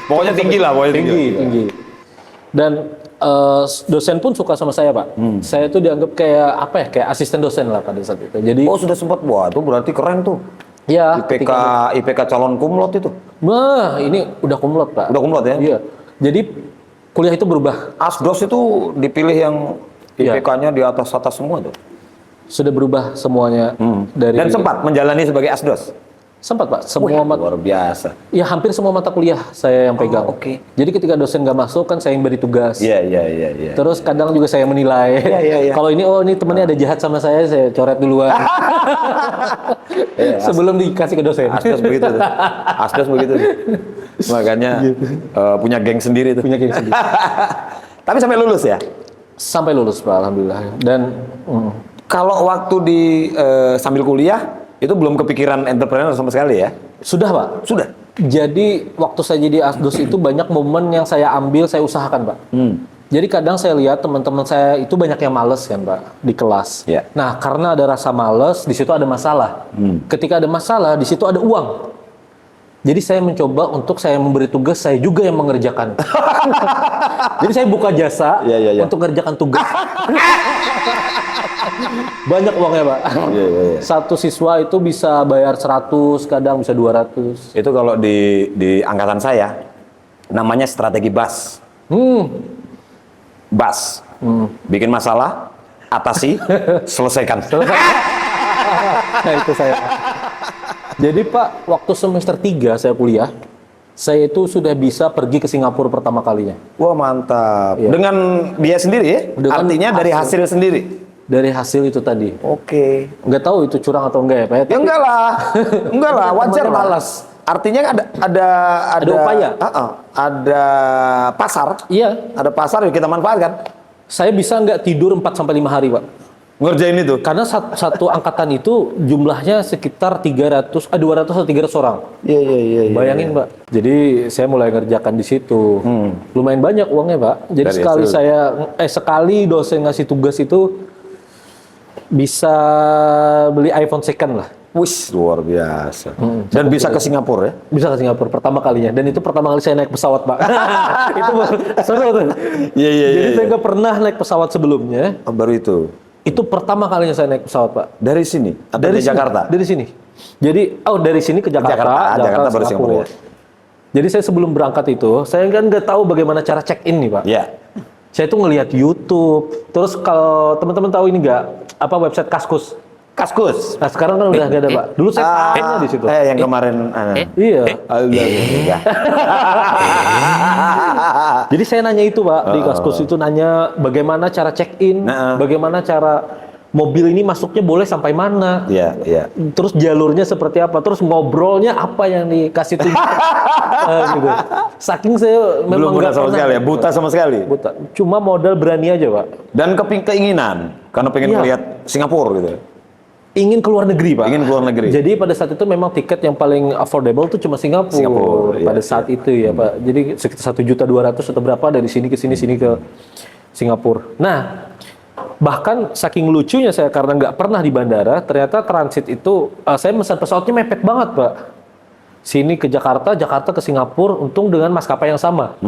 Speaker 2: Pokoknya tinggi lah, pokoknya tinggi.
Speaker 3: Tinggi. Dan dosen pun suka sama saya, Pak. Saya tuh dianggap kayak asisten dosen lah pada saat itu. Jadi,
Speaker 2: Oh, sudah sempat buat tuh berarti keren tuh.
Speaker 3: ya,
Speaker 2: IPK calon kumlot itu.
Speaker 3: wah, ini udah kumlot, Pak.
Speaker 2: Udah kumlot ya?
Speaker 3: Iya. Jadi kuliah itu berubah.
Speaker 2: Asdos itu dipilih yang
Speaker 3: Iya.
Speaker 2: IPK-nya di atas-atas semua tuh.
Speaker 3: Sudah berubah semuanya dari
Speaker 2: Dan sempat menjalani sebagai Asdos.
Speaker 3: sempat, Pak. Semua mata,
Speaker 2: Luar biasa.
Speaker 3: ya hampir semua mata kuliah saya yang pegang.
Speaker 2: oke.
Speaker 3: Jadi ketika dosen nggak masuk kan saya yang beri tugas.
Speaker 2: Iya, iya, iya, iya.
Speaker 3: Terus kadang juga saya menilai.
Speaker 2: Iya.
Speaker 3: Kalau ini temennya ada jahat sama saya coret duluan. Sebelum dikasih ke dosen.
Speaker 2: Asdos begitu tuh. Asdos begitu. Makanya punya geng sendiri tuh.
Speaker 3: Punya geng sendiri.
Speaker 2: Tapi sampai lulus ya?
Speaker 3: Sampai lulus, Pak, alhamdulillah. Dan
Speaker 2: Kalau waktu di sambil kuliah itu belum kepikiran entrepreneur sama sekali ya?
Speaker 3: sudah, Pak.
Speaker 2: Sudah.
Speaker 3: Jadi waktu saya jadi asdos itu banyak momen yang saya ambil, saya usahakan, Pak. Jadi kadang saya lihat teman-teman saya itu banyak yang males kan Pak di kelas.
Speaker 2: Ya.
Speaker 3: Nah karena ada rasa males, di situ ada masalah. Ketika ada masalah, di situ ada uang. Jadi saya mencoba untuk saya memberi tugas, saya juga yang mengerjakan. Jadi saya buka jasa
Speaker 2: Ya.
Speaker 3: untuk mengerjakan tugas. Banyak uangnya Pak.
Speaker 2: Ya.
Speaker 3: Satu siswa itu bisa bayar 100, kadang bisa 200.
Speaker 2: Itu kalau di angkatan saya namanya strategi BAS. BAS. Bikin masalah, atasi, selesaikan.
Speaker 3: Nah itu saya. Jadi Pak, waktu semester 3 saya kuliah, saya itu sudah bisa pergi ke Singapura pertama kalinya.
Speaker 2: Wah mantap.
Speaker 3: Iya.
Speaker 2: Dengan dia sendiri ya?
Speaker 3: Dengan
Speaker 2: Artinya dari hasil sendiri?
Speaker 3: Dari hasil itu tadi.
Speaker 2: Oke.
Speaker 3: Nggak tahu itu curang atau enggak ya Pak?
Speaker 2: Ya enggak lah. Enggak lah, wajar
Speaker 3: Namanya
Speaker 2: lah.
Speaker 3: malas.
Speaker 2: Artinya ada
Speaker 3: upaya.
Speaker 2: Ada pasar.
Speaker 3: Iya,
Speaker 2: Ada pasar yang kita manfaatkan.
Speaker 3: saya bisa nggak tidur 4-5 hari Pak.
Speaker 2: Ngerjain itu.
Speaker 3: Karena satu angkatan itu jumlahnya sekitar 200 atau 300 orang.
Speaker 2: Iya.
Speaker 3: Bayangin Pak. Jadi saya mulai ngerjakan di situ. Lumayan banyak uangnya Pak. Jadi
Speaker 2: Dari
Speaker 3: sekali dosen ngasih tugas itu bisa beli iPhone second lah.
Speaker 2: Wih, luar biasa. Dan bisa ke Singapura ya?
Speaker 3: Bisa ke Singapura pertama kalinya. Dan itu pertama kali saya naik pesawat Pak. Itu seru tuh.
Speaker 2: Iya.
Speaker 3: Jadi saya nggak pernah naik pesawat sebelumnya.
Speaker 2: Oh, baru itu.
Speaker 3: Itu pertama kalinya saya naik pesawat Pak.
Speaker 2: Dari sini? Atau dari
Speaker 3: sini,
Speaker 2: Jakarta?
Speaker 3: Dari sini. Jadi, dari sini ke Jakarta.
Speaker 2: Jakarta baru Singapura ya?
Speaker 3: Jadi saya sebelum berangkat itu, saya kan nggak tahu bagaimana cara check in nih Pak.
Speaker 2: Iya.
Speaker 3: Saya itu ngelihat YouTube. Terus kalau teman-teman tahu ini nggak, apa website Kaskus?
Speaker 2: Kaskus.
Speaker 3: Nah sekarang kan udah nggak ada Pak. Dulu saya tanya di situ.
Speaker 2: Yang kemarin.
Speaker 3: Iya.
Speaker 2: Iya.
Speaker 3: Jadi saya nanya itu Pak, di Kaskus itu nanya bagaimana cara check in, bagaimana cara mobil ini masuknya boleh sampai mana.
Speaker 2: Iya.
Speaker 3: Terus jalurnya seperti apa, terus ngobrolnya apa yang dikasih tunjuk. Gitu. Saking saya memang
Speaker 2: Belum buta
Speaker 3: nggak
Speaker 2: sama
Speaker 3: pernah.
Speaker 2: sekali ya? Buta sama sekali?
Speaker 3: Buta. Cuma modal berani aja Pak.
Speaker 2: Dan keinginan, karena pengen
Speaker 3: Iya.
Speaker 2: melihat Singapura gitu.
Speaker 3: Ingin keluar negeri Pak.
Speaker 2: Ingin keluar negeri.
Speaker 3: Jadi pada saat itu memang tiket yang paling affordable tuh cuma Singapura. Pada saat itu ya Pak. Jadi sekitar 1.200.000 atau berapa dari sini ke sini ke Singapura. Nah, bahkan saking lucunya saya karena nggak pernah di bandara, ternyata transit itu saya pesan pesawatnya mepet banget Pak. Sini ke Jakarta, Jakarta ke Singapura, untung dengan maskapai yang sama.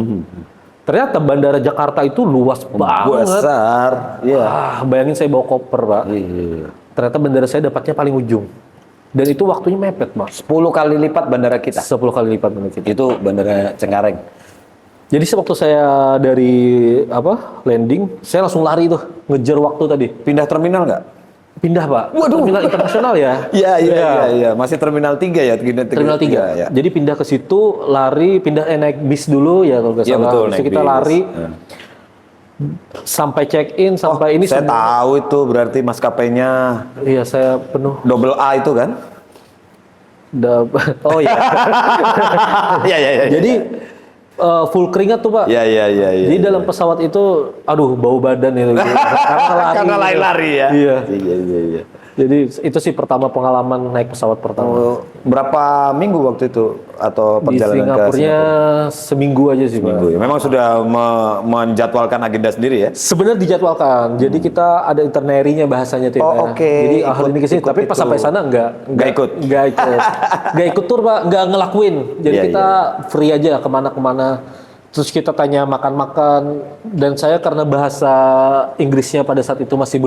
Speaker 3: Ternyata bandara Jakarta itu luas banget.
Speaker 2: Besar. Iya.
Speaker 3: Bayangin saya bawa koper Pak.
Speaker 2: Iya.
Speaker 3: Ternyata bandara saya dapatnya paling ujung. Dan itu waktunya mepet Pak.
Speaker 2: 10 kali lipat bandara kita.
Speaker 3: 10 kali lipat bandara kita.
Speaker 2: Itu bandara Cengkareng.
Speaker 3: Jadi waktu saya dari landing, saya langsung lari tuh ngejar waktu tadi.
Speaker 2: Pindah terminal nggak?
Speaker 3: Pindah Pak.
Speaker 2: Waduh.
Speaker 3: Terminal internasional ya.
Speaker 2: Iya. Masih terminal 3 ya?
Speaker 3: Terminal 3.
Speaker 2: Ya.
Speaker 3: Jadi pindah ke situ, lari, naik bis dulu ya kalau nggak
Speaker 2: Iya
Speaker 3: salah.
Speaker 2: betul.
Speaker 3: Terus kita lari sampai check in sampai ini
Speaker 2: Saya tahu itu berarti maskapainya
Speaker 3: Iya, saya penuh.
Speaker 2: double A itu kan?
Speaker 3: Oh iya.
Speaker 2: Iya.
Speaker 3: Jadi full keringat tuh Pak.
Speaker 2: Iya.
Speaker 3: Jadi dalam pesawat itu, aduh bau badan itu.
Speaker 2: Karena lari-lari ya.
Speaker 3: Iya.
Speaker 2: Iya.
Speaker 3: Jadi itu sih pertama pengalaman naik pesawat pertama.
Speaker 2: Berapa minggu waktu itu atau
Speaker 3: Di
Speaker 2: perjalanan ke
Speaker 3: Singapurnya
Speaker 2: Singapura?
Speaker 3: seminggu aja sih Pak.
Speaker 2: Minggu ya. Memang sudah menjadwalkan agenda sendiri ya?
Speaker 3: Sebenarnya dijadwalkan. Jadi kita ada itinerary-nya bahasanya tuh.
Speaker 2: Oh, oke.
Speaker 3: Jadi hari ini ke sini,
Speaker 2: Ikut
Speaker 3: tapi pas
Speaker 2: itu.
Speaker 3: sampai sana
Speaker 2: Nggak ikut.
Speaker 3: Nggak ikut tur Pak, nggak ngelakuin. Jadi
Speaker 2: Iya,
Speaker 3: kita free aja kemana-kemana. Terus kita tanya makan-makan. Dan saya karena bahasa Inggrisnya pada saat itu masih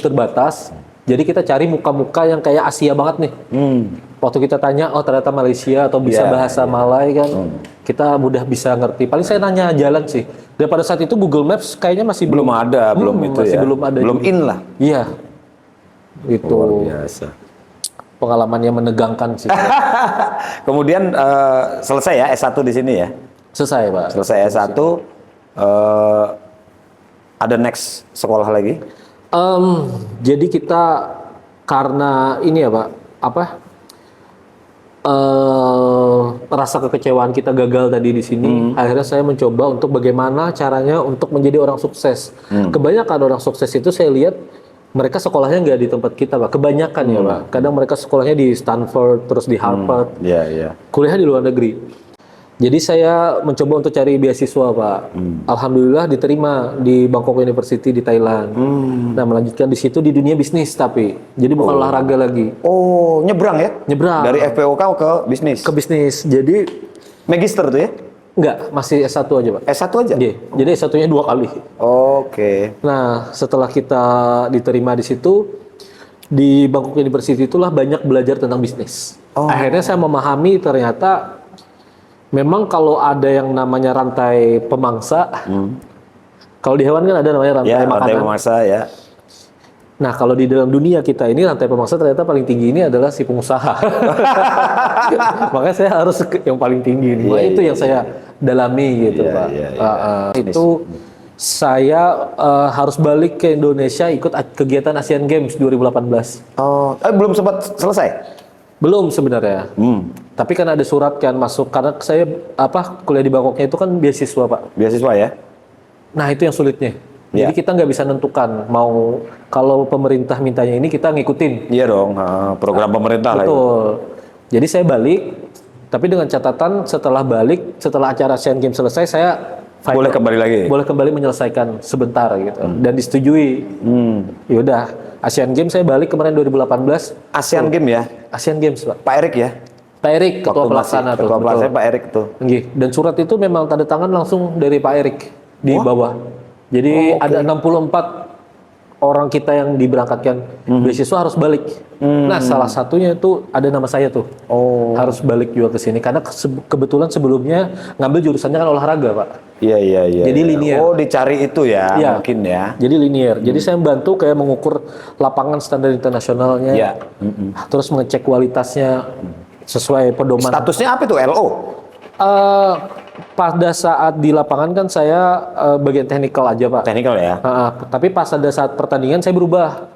Speaker 3: terbatas. Jadi kita cari muka-muka yang kayak Asia banget nih. Waktu kita tanya, oh ternyata Malaysia atau bisa
Speaker 2: Iya,
Speaker 3: bahasa Malay kan, kita mudah bisa ngerti. Paling saya nanya jalan sih. Dan pada saat itu Google Maps kayaknya masih
Speaker 2: Belum ada, belum itu
Speaker 3: masih
Speaker 2: ya?
Speaker 3: belum ada.
Speaker 2: Belum
Speaker 3: juga.
Speaker 2: in lah.
Speaker 3: Iya. Itu
Speaker 2: Luar biasa.
Speaker 3: pengalamannya menegangkan sih.
Speaker 2: Kemudian selesai ya S1 di sini ya?
Speaker 3: Selesai Pak.
Speaker 2: Selesai S1, ada next sekolah lagi?
Speaker 3: Jadi kita karena ini ya Pak, rasa kekecewaan kita gagal tadi di sini, akhirnya saya mencoba untuk bagaimana caranya untuk menjadi orang sukses. Kebanyakan orang sukses itu saya lihat mereka sekolahnya nggak di tempat kita Pak, kebanyakan ya Pak. Kadang mereka sekolahnya di Stanford, terus di Harvard,
Speaker 2: Iya.
Speaker 3: kuliah di luar negeri. Jadi saya mencoba untuk cari beasiswa, Pak. Alhamdulillah diterima di Bangkok University di Thailand. Nah, melanjutkan di situ di dunia bisnis tapi. Jadi bukan olahraga lagi.
Speaker 2: Oh, nyebrang ya?
Speaker 3: Nyebrang.
Speaker 2: Dari FPOK ke bisnis.
Speaker 3: Ke bisnis. Jadi
Speaker 2: Magister tuh ya?
Speaker 3: enggak, masih S1 aja, Pak.
Speaker 2: S1 aja?
Speaker 3: Iya. Jadi S1-nya 2 kali.
Speaker 2: Oke.
Speaker 3: Nah, setelah kita diterima di situ, di Bangkok University itulah banyak belajar tentang bisnis. Akhirnya saya memahami ternyata memang kalau ada yang namanya rantai pemangsa, kalau di hewan kan ada namanya rantai
Speaker 2: Ya, rantai
Speaker 3: makanan.
Speaker 2: pemangsa ya.
Speaker 3: Nah, kalau di dalam dunia kita ini rantai pemangsa ternyata paling tinggi ini adalah si pengusaha. Makanya saya harus yang paling tinggi. Nah, itu yang saya dalami gitu,
Speaker 2: Iya,
Speaker 3: Pak.
Speaker 2: iya,
Speaker 3: Itu saya harus balik ke Indonesia ikut kegiatan Asian Games 2018.
Speaker 2: Oh, belum sempat selesai?
Speaker 3: Belum sebenarnya. Tapi kan ada surat kan masuk karena saya kuliah di Bangkoknya itu kan beasiswa, Pak.
Speaker 2: Beasiswa ya?
Speaker 3: Nah, itu yang sulitnya.
Speaker 2: Iya.
Speaker 3: Jadi kita nggak bisa nentukan mau kalau pemerintah mintanya ini kita ngikutin.
Speaker 2: Iya dong, program pemerintah lah.
Speaker 3: Betul. Jadi saya balik, tapi dengan catatan setelah balik, setelah acara Asian Games selesai, saya
Speaker 2: Boleh kembali lagi?
Speaker 3: boleh kembali menyelesaikan sebentar gitu. Dan disetujui. Yaudah, Asian Games saya balik kemarin 2018.
Speaker 2: Asian Games ya?
Speaker 3: Asian Games, Pak.
Speaker 2: Pak Erik ya?
Speaker 3: Pak Erik, ketua
Speaker 2: Waktu
Speaker 3: pelaksana
Speaker 2: masih
Speaker 3: tuh.
Speaker 2: Ketua pelaksana
Speaker 3: betul.
Speaker 2: Pak Erik tuh.
Speaker 3: Nggih. Dan surat itu memang tanda tangan langsung dari Pak Erik di bawah. Jadi ada 64 orang kita yang diberangkatkan beasiswa harus balik. Nah, salah satunya itu ada nama saya tuh. Harus balik juga ke sini karena kebetulan sebelumnya ngambil jurusannya kan olahraga, Pak.
Speaker 2: Iya.
Speaker 3: Jadi linear.
Speaker 2: Oh, dicari itu ya,
Speaker 3: Iya.
Speaker 2: mungkin ya.
Speaker 3: Jadi linear. Jadi saya membantu kayak mengukur lapangan standar internasionalnya.
Speaker 2: Iya.
Speaker 3: Terus mengecek kualitasnya sesuai pedoman.
Speaker 2: Statusnya apa tuh? LO?
Speaker 3: Pada saat di lapangan kan saya bagian teknikal aja, Pak.
Speaker 2: Technical ya?
Speaker 3: Tapi pas pada saat pertandingan saya berubah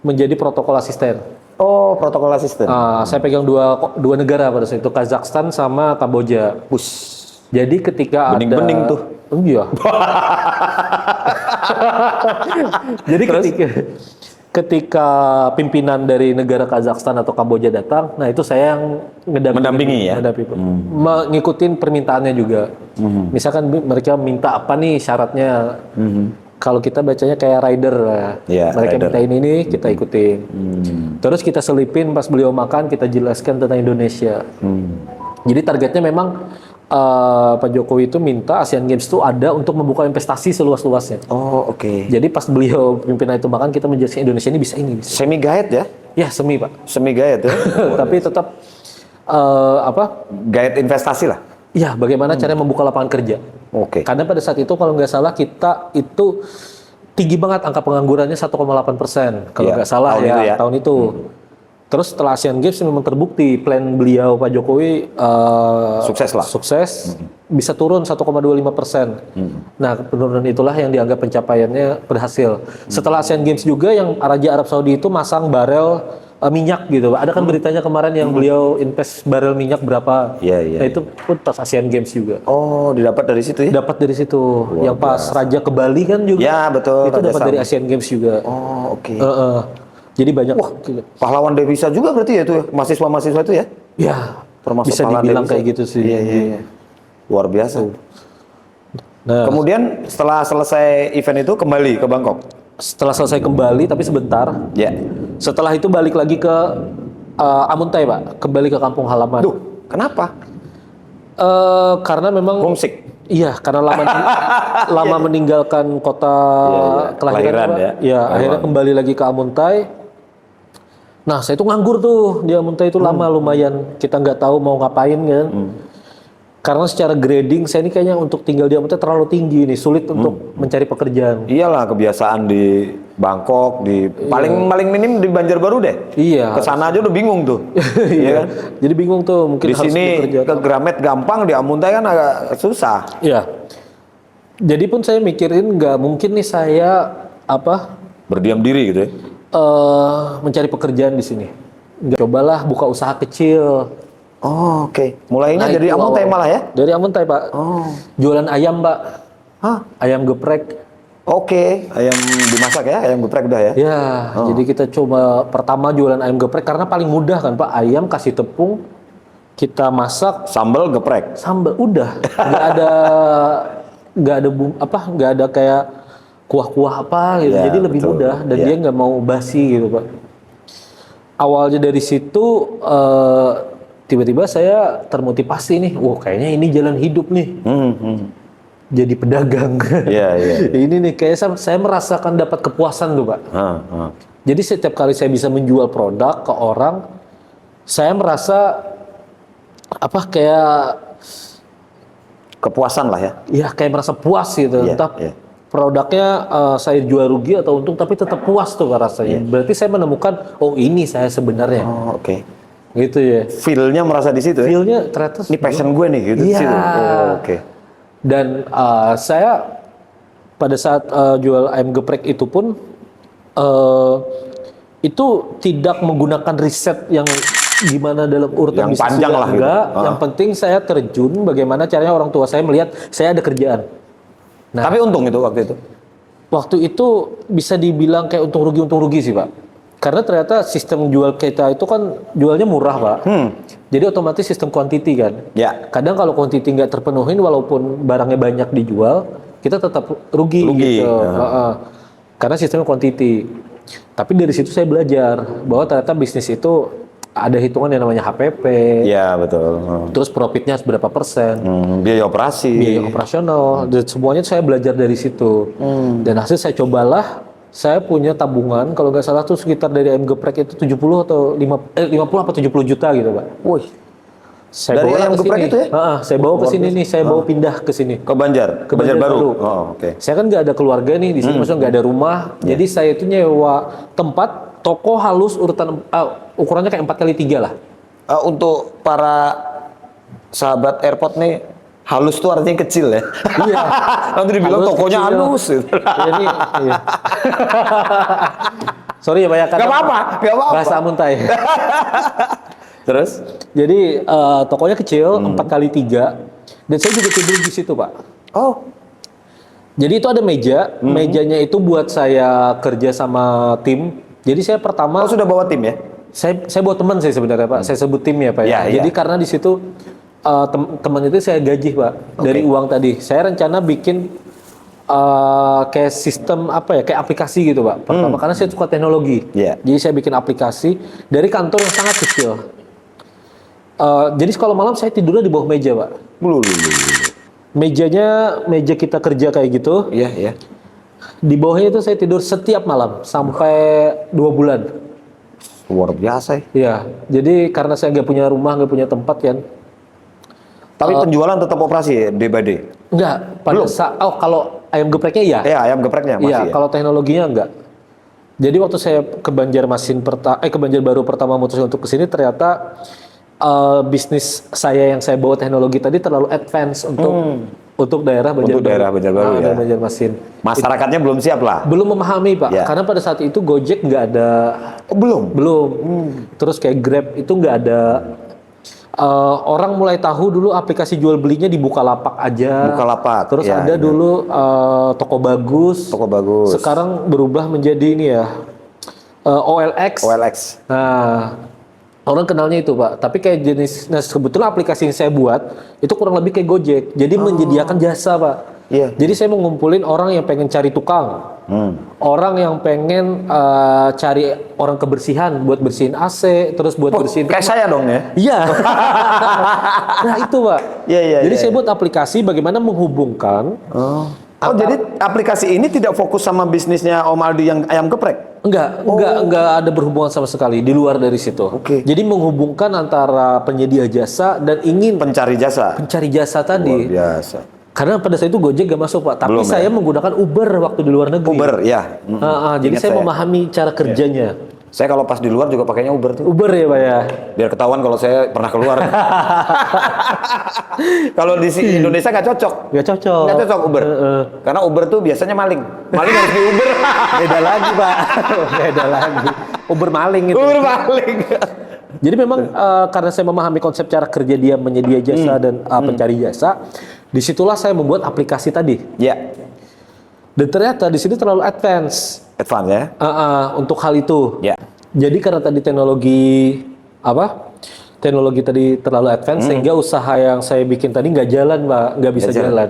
Speaker 3: menjadi protokol asisten.
Speaker 2: Oh, protokol asisten.
Speaker 3: Saya pegang dua negara pada saat itu, Kazakhstan sama Kamboja. Jadi ketika
Speaker 2: Bening-bening tuh.
Speaker 3: Iya. Jadi ketika pimpinan dari negara Kazakhstan atau Kamboja datang, nah itu saya yang
Speaker 2: Mendampingi ya?
Speaker 3: Mengikutin permintaannya juga. Misalkan mereka minta apa nih syaratnya. Kalau kita bacanya kayak rider lah.
Speaker 2: Iya,
Speaker 3: Mereka
Speaker 2: rider.
Speaker 3: minta ini, kita ikutin. Terus kita selipin pas beliau makan, kita jelaskan tentang Indonesia. Jadi targetnya memang Pak Jokowi itu minta Asian Games itu ada untuk membuka investasi seluas-luasnya.
Speaker 2: Oh, oke.
Speaker 3: Jadi pas beliau pimpinan itu makan, kita menjelaskan Indonesia ini bisa ini. Bisa.
Speaker 2: Semi guide ya?
Speaker 3: Ya semi, Pak.
Speaker 2: Semi guide ya?
Speaker 3: Tapi tetap
Speaker 2: Guide investasi lah?
Speaker 3: Ya, bagaimana cara membuka lapangan kerja.
Speaker 2: Oke.
Speaker 3: Karena pada saat itu kalau nggak salah kita itu tinggi banget angka penganggurannya 1,8% kalau
Speaker 2: Iya,
Speaker 3: nggak salah
Speaker 2: tahun itu ya.
Speaker 3: tahun itu. Terus setelah Asian Games memang terbukti plan beliau Pak Jokowi
Speaker 2: Sukses lah.
Speaker 3: sukses, bisa turun 1,25%. Nah, penurunan itulah yang dianggap pencapaiannya berhasil. Setelah Asian Games juga yang Raja Arab Saudi itu masang barel minyak gitu. Ada kan beritanya kemarin yang beliau invest barel minyak berapa.
Speaker 2: Iya.
Speaker 3: Nah, itu pun pas Asian Games juga.
Speaker 2: Oh, didapat dari situ ya?
Speaker 3: Dapat dari situ. Yang pas Raja ke Bali kan juga.
Speaker 2: Ya, betul.
Speaker 3: Itu
Speaker 2: Raja
Speaker 3: dapat dari Asian Games juga.
Speaker 2: Oh, oke.
Speaker 3: Jadi banyak.
Speaker 2: Pahlawan devisa juga berarti ya itu ya? Mahasiswa-mahasiswa itu ya?
Speaker 3: Ya,
Speaker 2: Termasuk
Speaker 3: bisa
Speaker 2: pahlawan
Speaker 3: dibilang
Speaker 2: devisa.
Speaker 3: kayak gitu sih.
Speaker 2: Iya. Luar biasa.
Speaker 3: Nah,
Speaker 2: Kemudian setelah selesai event itu kembali ke Bangkok?
Speaker 3: setelah selesai kembali tapi sebentar.
Speaker 2: Ya.
Speaker 3: Setelah itu balik lagi ke Amuntai, Pak. Kembali ke kampung halaman.
Speaker 2: Duh, kenapa?
Speaker 3: Karena memang
Speaker 2: Homesick?
Speaker 3: Iya, karena lama meninggalkan kota kelahiran, Pak.
Speaker 2: ya.
Speaker 3: Ya, akhirnya kembali lagi ke Amuntai. Nah, saya itu nganggur tuh di Amuntai itu lama lumayan. Kita nggak tahu mau ngapain kan. Karena secara grading saya ini kayaknya untuk tinggal di Amuntai terlalu tinggi nih, sulit untuk mencari pekerjaan.
Speaker 2: Iyalah kebiasaan di Bangkok, di paling minim di Banjarbaru deh.
Speaker 3: Iya.
Speaker 2: Kesana aja udah bingung tuh. Iya kan?
Speaker 3: Jadi bingung tuh mungkin
Speaker 2: Di
Speaker 3: harus
Speaker 2: sini
Speaker 3: bekerja.
Speaker 2: ke Gramet gampang, di Amuntai kan agak susah.
Speaker 3: Iya. Jadi pun saya mikirin nggak mungkin nih saya
Speaker 2: Berdiam diri gitu ya.
Speaker 3: mencari pekerjaan di sini. Nggak, cobalah buka usaha kecil.
Speaker 2: Oh, oke. Mulainya
Speaker 3: Nah,
Speaker 2: dari
Speaker 3: itu
Speaker 2: Amuntai
Speaker 3: awal.
Speaker 2: malah ya?
Speaker 3: Dari Amuntai, Pak.
Speaker 2: Oh.
Speaker 3: Jualan ayam, Pak.
Speaker 2: Hah?
Speaker 3: Ayam geprek.
Speaker 2: Oke. Ayam dimasak ya? Ayam geprek udah ya?
Speaker 3: Ya, jadi kita coba pertama jualan ayam geprek karena paling mudah kan, Pak. Ayam kasih tepung, kita masak
Speaker 2: Sambal geprek.
Speaker 3: sambal udah nggak ada nggak ada kayak kuah-kuah apa gitu,
Speaker 2: Ya,
Speaker 3: jadi lebih
Speaker 2: betul.
Speaker 3: mudah dan
Speaker 2: Ya.
Speaker 3: dia nggak mau basi gitu Pak. Awalnya dari situ tiba-tiba saya termotivasi nih, wah kayaknya ini jalan hidup nih, jadi pedagang.
Speaker 2: Iya, iya.
Speaker 3: Ini nih kayak saya merasakan dapat kepuasan tuh Pak.
Speaker 2: Heeh.
Speaker 3: Jadi setiap kali saya bisa menjual produk ke orang, saya merasa kayak
Speaker 2: Kepuasan lah ya.
Speaker 3: kayak merasa puas gitu.
Speaker 2: Iya,
Speaker 3: Entah
Speaker 2: iya.
Speaker 3: produknya saya jual rugi atau untung, tapi tetap puas tuh rasanya. Berarti saya menemukan, oh ini saya sebenarnya,
Speaker 2: Oh, oke.
Speaker 3: gitu ya.
Speaker 2: Feel-nya merasa di situ ya.
Speaker 3: Feelnya ternyata
Speaker 2: Ini passion gue nih gitu di
Speaker 3: Iya.
Speaker 2: situ. Oh, oke.
Speaker 3: Dan saya pada saat jual ayam geprek itu pun itu tidak menggunakan riset yang gimana dalam urutan
Speaker 2: Yang
Speaker 3: bisnis
Speaker 2: panjang
Speaker 3: juga
Speaker 2: lah gitu.
Speaker 3: enggak.
Speaker 2: Ah.
Speaker 3: Yang penting saya terjun bagaimana caranya orang tua saya melihat saya ada kerjaan. Nah,
Speaker 2: Tapi untung itu waktu itu.
Speaker 3: waktu itu bisa dibilang kayak untung rugi sih Pak. Karena ternyata sistem jual kita itu kan jualnya murah Pak. Jadi otomatis sistem quantity kan.
Speaker 2: Ya.
Speaker 3: Kadang kalau quantity nggak terpenuhin walaupun barangnya banyak dijual, kita tetap rugi
Speaker 2: Rugi,
Speaker 3: gitu.
Speaker 2: ya.
Speaker 3: Heeh. Karena sistemnya quantity. Tapi dari situ saya belajar bahwa ternyata bisnis itu ada hitungan yang namanya HPP.
Speaker 2: Iya, betul.
Speaker 3: Terus profitnya berapa persen.
Speaker 2: Biaya operasi.
Speaker 3: Biaya operasional, dan semuanya saya belajar dari situ. Dan hasil saya cobalah, saya punya tabungan, kalau nggak salah tuh sekitar dari ayam geprek itu 70 atau 50 apa 70 juta gitu Pak.
Speaker 2: Wih,
Speaker 3: Saya
Speaker 2: Dari
Speaker 3: bawa
Speaker 2: ayam
Speaker 3: ke
Speaker 2: geprek
Speaker 3: sini.
Speaker 2: itu ya?
Speaker 3: Saya bawa ke sini nih, saya bawa pindah ke sini.
Speaker 2: ke Banjar,
Speaker 3: Ke Banjar Baru.
Speaker 2: Oh, oke.
Speaker 3: Saya kan nggak ada keluarga nih di sini, maksudnya nggak ada rumah. Jadi saya itu nyewa tempat, toko halus ukurannya kayak 4x3 lah.
Speaker 2: Untuk para sahabat airport nih, halus tuh artinya kecil ya.
Speaker 3: Iya.
Speaker 2: Nanti dibilang
Speaker 3: Halus,
Speaker 2: tokonya
Speaker 3: kecil.
Speaker 2: halus.
Speaker 3: Jadi, iya. Sorry ya banyak kata.
Speaker 2: Gak apa-apa, gak apa-apa.
Speaker 3: Bahasa muntai.
Speaker 2: Terus?
Speaker 3: Jadi tokonya kecil, 4x3, dan saya juga tidur di situ Pak.
Speaker 2: Oh,
Speaker 3: Jadi itu ada meja, mejanya itu buat saya kerja sama tim. Jadi saya pertama,
Speaker 2: sudah bawa tim ya?
Speaker 3: saya bawa teman saya sebenarnya Pak. Saya sebut tim ya Pak.
Speaker 2: Iya, iya.
Speaker 3: Jadi karena di situ teman itu saya gaji Pak dari uang tadi. Saya rencana bikin kayak sistem kayak aplikasi gitu Pak. Pertama karena saya suka teknologi.
Speaker 2: Iya.
Speaker 3: Jadi saya bikin aplikasi dari kantor yang sangat kecil. Jadi kalau malam saya tidurnya di bawah meja Pak. Meja kita kerja kayak gitu.
Speaker 2: Iya, iya.
Speaker 3: Di bawahnya itu saya tidur setiap malam sampai 2 bulan.
Speaker 2: Luar biasa ya.
Speaker 3: Iya. Jadi karena saya nggak punya rumah, nggak punya tempat kan.
Speaker 2: Tapi penjualan tetap operasi ya, day by day?
Speaker 3: Enggak. Pada saat kalau ayam gepreknya iya.
Speaker 2: Iya, ayam gepreknya masih
Speaker 3: Iya.
Speaker 2: ya?
Speaker 3: Kalau teknologinya enggak. Jadi waktu saya ke ke Banjarbaru pertama mutusin untuk kesini ternyata bisnis saya yang saya bawa teknologi tadi terlalu advance untuk daerah Banjarbaru.
Speaker 2: Untuk daerah Banjarbaru, ya.
Speaker 3: Dan Banjarmasin.
Speaker 2: Masyarakatnya belum siap lah?
Speaker 3: Belum memahami Pak,
Speaker 2: Ya.
Speaker 3: karena pada saat itu Gojek nggak ada.
Speaker 2: Oh, belum?
Speaker 3: Belum. Terus kayak Grab itu nggak ada. Orang mulai tahu dulu aplikasi jual belinya di Bukalapak aja.
Speaker 2: Bukalapak,
Speaker 3: Terus
Speaker 2: ya,
Speaker 3: ada
Speaker 2: ya.
Speaker 3: dulu Toko Bagus.
Speaker 2: Toko Bagus.
Speaker 3: Sekarang berubah menjadi ini ya. OLX.
Speaker 2: OLX.
Speaker 3: Nah, orang kenalnya itu Pak. Tapi kayak kebetulan aplikasi yang saya buat itu kurang lebih kayak Gojek. Jadi menyediakan jasa Pak.
Speaker 2: Iya.
Speaker 3: Jadi saya mau ngumpulin orang yang pengen cari tukang. Orang yang pengen cari orang kebersihan buat bersihin AC, terus buat bersihin.
Speaker 2: Kayak saya dong ya?
Speaker 3: Iya. Nah itu Pak.
Speaker 2: Iya, iya,
Speaker 3: Jadi
Speaker 2: iya,
Speaker 3: saya
Speaker 2: iya.
Speaker 3: buat aplikasi bagaimana menghubungkan.
Speaker 2: Oh, jadi aplikasi ini tidak fokus sama bisnisnya Om Aldi yang ayam geprek?
Speaker 3: Enggak ada berhubungan sama sekali di luar dari situ.
Speaker 2: Oke.
Speaker 3: Jadi menghubungkan antara penyedia jasa dan ingin
Speaker 2: Pencari jasa?
Speaker 3: mencari jasa
Speaker 2: Luar
Speaker 3: tadi.
Speaker 2: biasa.
Speaker 3: Karena pada saat itu Gojek gak masuk Pak, tapi
Speaker 2: Belum,
Speaker 3: saya
Speaker 2: ya?
Speaker 3: menggunakan Uber waktu di luar negeri.
Speaker 2: Uber, ya.
Speaker 3: Jadi
Speaker 2: Ingat
Speaker 3: saya memahami cara kerjanya.
Speaker 2: Saya kalau pas di luar juga pakainya Uber tuh.
Speaker 3: Uber ya Pak ya.
Speaker 2: Biar ketahuan kalau saya pernah keluar. Kalau di Indonesia nggak cocok.
Speaker 3: Gak cocok.
Speaker 2: Nggak cocok Uber. Karena Uber tuh biasanya maling. Maling harus di Uber.
Speaker 3: Beda lagi Pak. Beda lagi. Uber maling itu.
Speaker 2: Uber maling.
Speaker 3: Jadi memang karena saya memahami konsep cara kerja dia menyedia jasa dan pencari jasa, disitulah saya membuat aplikasi tadi.
Speaker 2: Ya,
Speaker 3: Dan ternyata di sini terlalu advance
Speaker 2: advance ya.
Speaker 3: untuk hal itu.
Speaker 2: Ya.
Speaker 3: Jadi karena tadi teknologi teknologi tadi terlalu advance sehingga usaha yang saya bikin tadi nggak jalan Pak, nggak bisa jalan.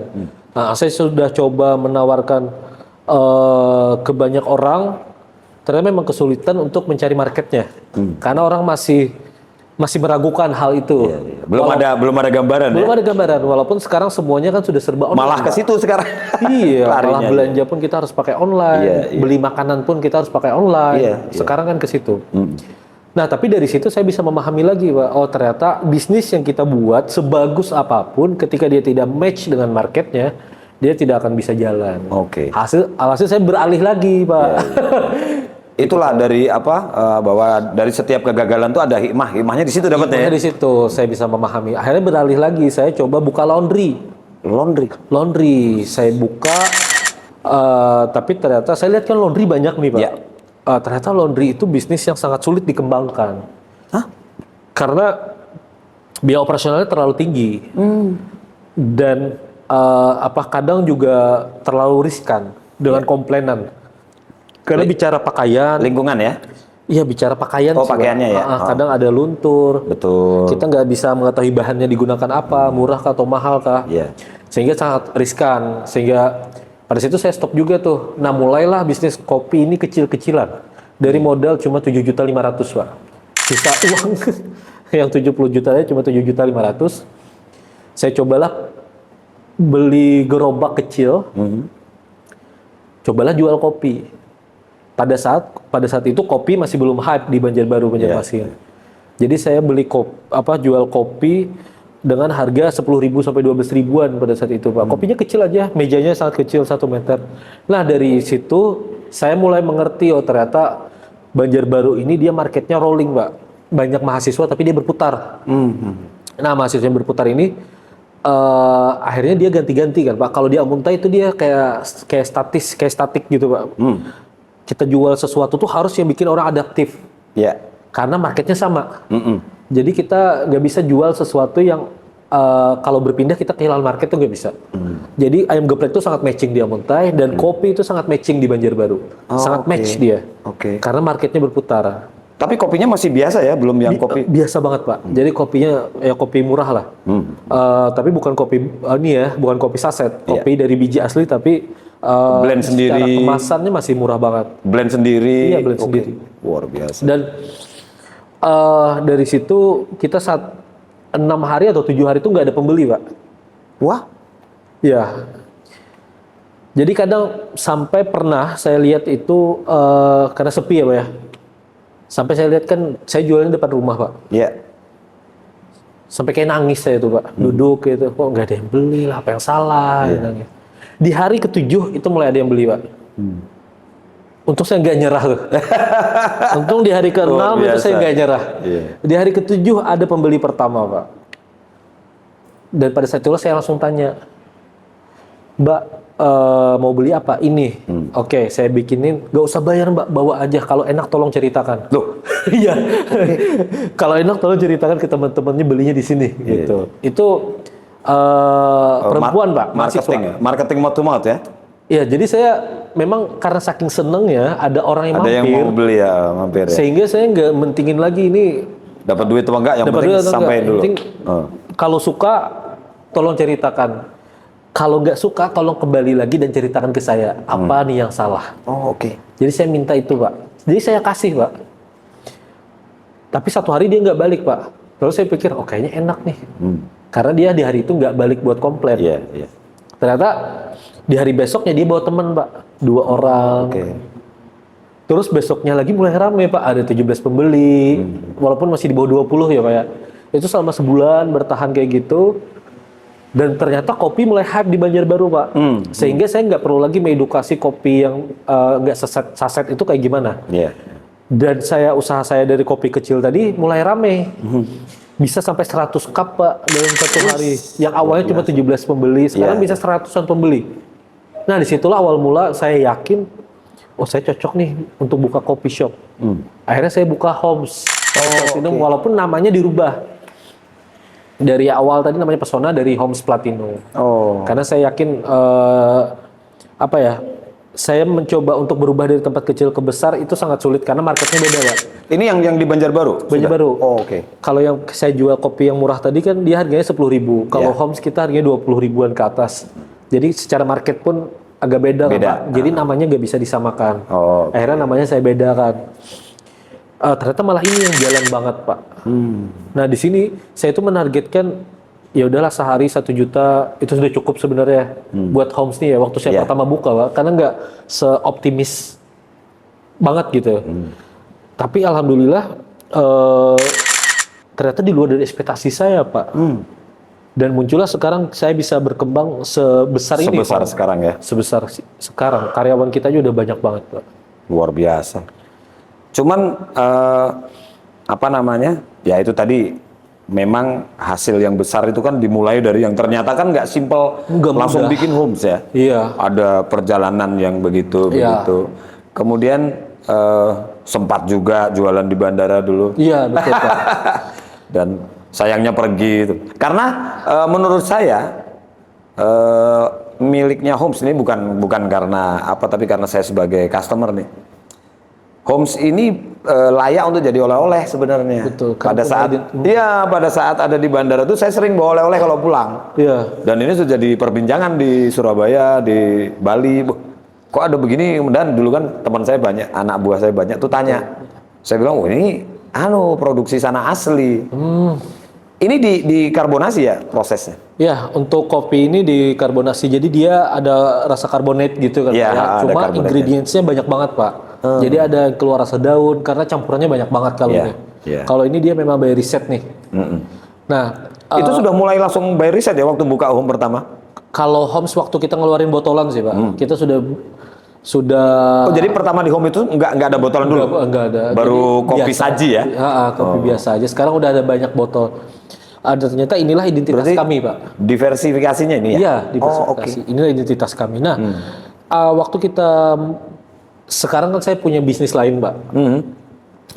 Speaker 3: Nah, saya sudah coba menawarkan ke banyak orang, ternyata memang kesulitan untuk mencari marketnya karena orang masih meragukan hal itu.
Speaker 2: Belum ada gambaran.
Speaker 3: Belum ada gambaran, walaupun sekarang semuanya kan sudah serba online.
Speaker 2: Malah ke situ sekarang.
Speaker 3: Iya, malah
Speaker 2: Larinya,
Speaker 3: belanja pun kita harus pakai online, beli makanan pun kita harus pakai online. Sekarang kan ke situ. Nah, tapi dari situ saya bisa memahami lagi, Pak. Oh, ternyata bisnis yang kita buat sebagus apapun, ketika dia tidak match dengan marketnya, dia tidak akan bisa jalan.
Speaker 2: Oke.
Speaker 3: Alhasil saya beralih lagi, Pak.
Speaker 2: Itulah dari bahwa dari setiap kegagalan tuh ada hikmahnya di situ dapatnya.
Speaker 3: Hikmahnya di situ saya bisa memahami. Akhirnya beralih lagi, saya coba buka laundry. Laundry saya buka, tapi ternyata saya lihat kan laundry banyak nih, Pak.
Speaker 2: Ya.
Speaker 3: Ternyata laundry itu bisnis yang sangat sulit dikembangkan.
Speaker 2: Hah?
Speaker 3: Karena biaya operasionalnya terlalu tinggi. Dan kadang juga terlalu riskan dengan komplainan. Karena bicara pakaian,
Speaker 2: Lingkungan ya?
Speaker 3: iya bicara pakaian.
Speaker 2: Oh,
Speaker 3: sih, Pak.
Speaker 2: pakaiannya ya?
Speaker 3: Kadang ada luntur.
Speaker 2: Betul.
Speaker 3: Kita nggak bisa mengetahui bahannya digunakan apa, murah kah atau mahal kah.
Speaker 2: Iya.
Speaker 3: Sehingga sangat riskan. Sehingga pada situ saya stop juga tuh. Nah, mulailah bisnis kopi ini kecil-kecilan. Dari modal cuma 7.500.000, Pak. Sisa uang yang 70 jutanya cuma 7.500.000. Saya cobalah beli gerobak kecil. Cobalah jual kopi. Pada saat itu kopi masih belum hype di Banjarbaru, Banjarmasin. Jadi saya jual kopi dengan harga 10.000 sampai 12.000-an pada saat itu, Pak. Kopinya kecil aja, mejanya sangat kecil 1 meter. Nah, dari situ saya mulai mengerti, oh ternyata Banjarbaru ini dia marketnya rolling, Pak. Banyak mahasiswa tapi dia berputar. Nah, mahasiswa yang berputar ini akhirnya dia ganti-ganti kan, Pak. Kalau di Amunta itu dia kayak statik gitu, Pak. Kita jual sesuatu tuh harus yang bikin orang adaptif.
Speaker 2: Ya.
Speaker 3: Karena marketnya sama. Jadi kita nggak bisa jual sesuatu yang kalau berpindah kita kehilangan market tuh nggak bisa. Jadi ayam geprek itu sangat matching di Amuntai dan kopi itu sangat matching di Banjarbaru. Sangat match dia. Karena marketnya berputar.
Speaker 2: Tapi kopinya masih biasa ya, belum yang kopi.
Speaker 3: Biasa banget, Pak. Jadi kopinya ya kopi murah lah. Tapi bukan kopi bukan kopi saset. Kopi dari biji asli tapi
Speaker 2: blend
Speaker 3: secara
Speaker 2: sendiri.
Speaker 3: kemasannya masih murah banget.
Speaker 2: Blend sendiri.
Speaker 3: Iya, blend sendiri.
Speaker 2: Luar biasa.
Speaker 3: Dan dari situ kita saat 6 hari atau 7 hari itu nggak ada pembeli, Pak.
Speaker 2: Wah.
Speaker 3: Ya. Jadi kadang sampai pernah saya lihat itu karena sepi ya, Pak ya. Sampai saya lihat kan saya jualnya depan rumah, Pak.
Speaker 2: Iya.
Speaker 3: Sampai kayak nangis saya tuh, Pak. Duduk gitu, kok nggak ada yang beli lah, apa yang salah? Nangis. Di hari ke-7 itu mulai ada yang beli, Pak. Untung saya nggak nyerah tuh. Untung di hari ke-6 itu saya nggak nyerah. Di hari ke-7 ada pembeli pertama, Pak. Dan pada saat itu saya langsung tanya, Mbak, mau beli apa? Ini. Oke, saya bikinin. Gak usah bayar, Mbak, bawa aja. Kalau enak tolong ceritakan.
Speaker 2: Loh.
Speaker 3: Iya. Kalau enak tolong ceritakan ke teman-temannya belinya di sini. Gitu. Itu perempuan, Pak.
Speaker 2: Marketing mouth to mouth ya?
Speaker 3: Iya, jadi saya memang karena saking senengnya ada orang yang
Speaker 2: Ada
Speaker 3: mampir.
Speaker 2: yang mau beli ya, mampir ya.
Speaker 3: Sehingga saya nggak mentingin lagi ini
Speaker 2: Dapat duit atau enggak, yang penting sampein dulu.
Speaker 3: Kalau suka tolong ceritakan. Kalau nggak suka tolong kembali lagi dan ceritakan ke saya apa nih yang salah.
Speaker 2: Oh, oke.
Speaker 3: Jadi saya minta itu, Pak. Jadi saya kasih, Pak. Tapi 1 hari dia nggak balik, Pak. Terus saya pikir, oh kayaknya enak nih. Karena dia di hari itu nggak balik buat komplain.
Speaker 2: Iya.
Speaker 3: Ternyata di hari besoknya dia bawa teman, Pak. 2 orang. Terus besoknya lagi mulai ramai, Pak. Ada 17 pembeli. Walaupun masih di bawah 20 ya, Pak ya. Itu selama sebulan bertahan kayak gitu. Dan ternyata kopi mulai hype di Banjarbaru, Pak. Sehingga saya nggak perlu lagi mengedukasi kopi yang nggak saset itu kayak gimana. Dan usaha saya dari kopi kecil tadi mulai rame. Bisa sampai 100 cup, Pak, dalam 1 hari. Yang awalnya cuma 17 pembeli, sekarang bisa 100-an pembeli. Nah, disitulah awal mula saya yakin, oh saya cocok nih untuk buka coffee shop. Akhirnya saya buka Homes. Walaupun namanya dirubah. Dari awal tadi namanya Pesona, dari Homes Platinum. Karena saya yakin saya mencoba untuk berubah dari tempat kecil ke besar itu sangat sulit karena marketnya beda, Pak.
Speaker 2: Ini yang di Banjarbaru?
Speaker 3: Banjarbaru.
Speaker 2: Oh, oke.
Speaker 3: Kalau yang saya jual kopi yang murah tadi kan dia harganya 10.000. Kalau
Speaker 2: Ya.
Speaker 3: Homs kita harganya 20 ribuan ke atas. Jadi secara market pun agak beda, lah,
Speaker 2: Beda.
Speaker 3: Pak. Jadi namanya nggak bisa disamakan.
Speaker 2: Oh, oke.
Speaker 3: Akhirnya namanya saya bedakan. Ternyata malah ini yang jalan banget, Pak. Nah di sini saya itu menargetkan ya udahlah sehari 1 juta itu sudah cukup sebenarnya buat Homs nih ya waktu saya
Speaker 2: Yeah.
Speaker 3: pertama buka, Pak. Karena nggak seoptimis banget gitu. Tapi alhamdulillah ternyata di luar dari ekspektasi saya, Pak. Dan muncullah sekarang saya bisa berkembang sebesar ini.
Speaker 2: Sebesar
Speaker 3: Pak.
Speaker 2: sekarang ya?
Speaker 3: Sebesar sekarang. Karyawan kita aja udah banyak banget, Pak.
Speaker 2: Luar biasa. Cuman apa namanya? Ya itu tadi memang hasil yang besar itu kan dimulai dari yang ternyata kan nggak simpel
Speaker 3: Nggak
Speaker 2: langsung
Speaker 3: mudah.
Speaker 2: bikin homes ya.
Speaker 3: Iya.
Speaker 2: Ada perjalanan yang begitu
Speaker 3: Iya.
Speaker 2: begitu. Kemudian sempat juga jualan di bandara dulu.
Speaker 3: Iya, betul, Pak.
Speaker 2: Dan sayangnya pergi itu. Karena menurut saya miliknya Homes ini bukan karena apa, tapi karena saya sebagai customer nih. Homes ini layak untuk jadi oleh-oleh sebenarnya.
Speaker 3: Betul, kan
Speaker 2: Pada saat pada saat ada di bandara tuh saya sering bawa oleh-oleh kalau pulang.
Speaker 3: Iya.
Speaker 2: Dan ini sudah jadi perbincangan di Surabaya, di Bali. Kok ada begini? Dan dulu kan teman saya banyak, anak buah saya banyak tuh tanya. Saya bilang, "Oh, ini produksi sana asli." Ini dikarbonasi ya prosesnya?
Speaker 3: Ya, untuk kopi ini dikarbonasi. Jadi dia ada rasa karbonat gitu kan,
Speaker 2: Iya,
Speaker 3: Pak, ya.
Speaker 2: ada
Speaker 3: Cuma
Speaker 2: karbonatnya.
Speaker 3: ingredients-nya banyak banget, Pak. Jadi ada yang keluar rasa daun karena campurannya banyak banget kalau
Speaker 2: Iya,
Speaker 3: ini.
Speaker 2: iya.
Speaker 3: Kalau ini dia memang by riset nih. Nah,
Speaker 2: Itu sudah mulai langsung by riset ya waktu buka home pertama?
Speaker 3: kalau Homs waktu kita ngeluarin botolan sih, Pak. Kita sudah
Speaker 2: Oh, jadi pertama di home itu nggak ada botolan dulu?
Speaker 3: enggak ada.
Speaker 2: Baru
Speaker 3: Jadi
Speaker 2: kopi
Speaker 3: biasa.
Speaker 2: saji ya?
Speaker 3: Kopi biasa aja. Sekarang udah ada banyak botol. Ada ternyata inilah identitas
Speaker 2: Berarti
Speaker 3: kami, Pak.
Speaker 2: diversifikasinya ini ya?
Speaker 3: Iya,
Speaker 2: Oh,
Speaker 3: diversifikasi. Inilah identitas kami. Nah, waktu kita sekarang kan saya punya bisnis lain, Pak.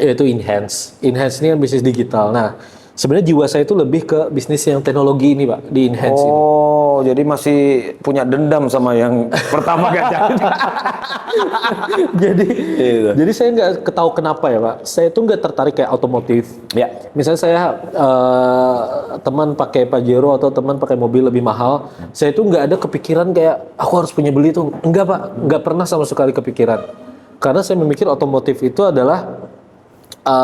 Speaker 3: Yaitu Enhance. Enhance ini kan bisnis digital. Nah, sebenarnya jiwa saya itu lebih ke bisnis yang teknologi ini, Pak, di Enhance ini.
Speaker 2: Oh, jadi masih punya dendam sama yang pertama gak jadi.
Speaker 3: jadi
Speaker 2: Gitu.
Speaker 3: jadi saya nggak ketahui kenapa ya, Pak. Saya tuh nggak tertarik kayak otomotif.
Speaker 2: Ya.
Speaker 3: Misalnya saya teman pakai Pajero atau teman pakai mobil lebih mahal, saya tuh nggak ada kepikiran kayak aku harus punya beli itu. Enggak, Pak. Nggak pernah sama sekali kepikiran. Karena saya memikir otomotif itu adalah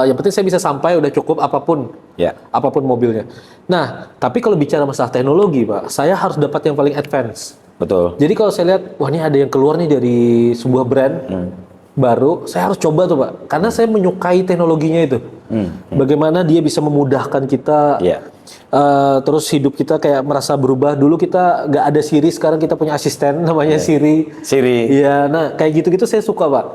Speaker 3: yang penting saya bisa sampai udah cukup apapun.
Speaker 2: Ya.
Speaker 3: Apapun mobilnya. Nah, tapi kalau bicara masalah teknologi, Pak, saya harus dapat yang paling advance.
Speaker 2: Betul.
Speaker 3: Jadi kalau saya lihat, wah ini ada yang keluar nih dari sebuah brand baru, saya harus coba tuh, Pak. Karena saya menyukai teknologinya itu. Bagaimana dia bisa memudahkan kita,
Speaker 2: Iya.
Speaker 3: terus hidup kita kayak merasa berubah. Dulu kita nggak ada Siri, sekarang kita punya asisten namanya Siri.
Speaker 2: Siri.
Speaker 3: Iya, nah kayak gitu-gitu saya suka, Pak.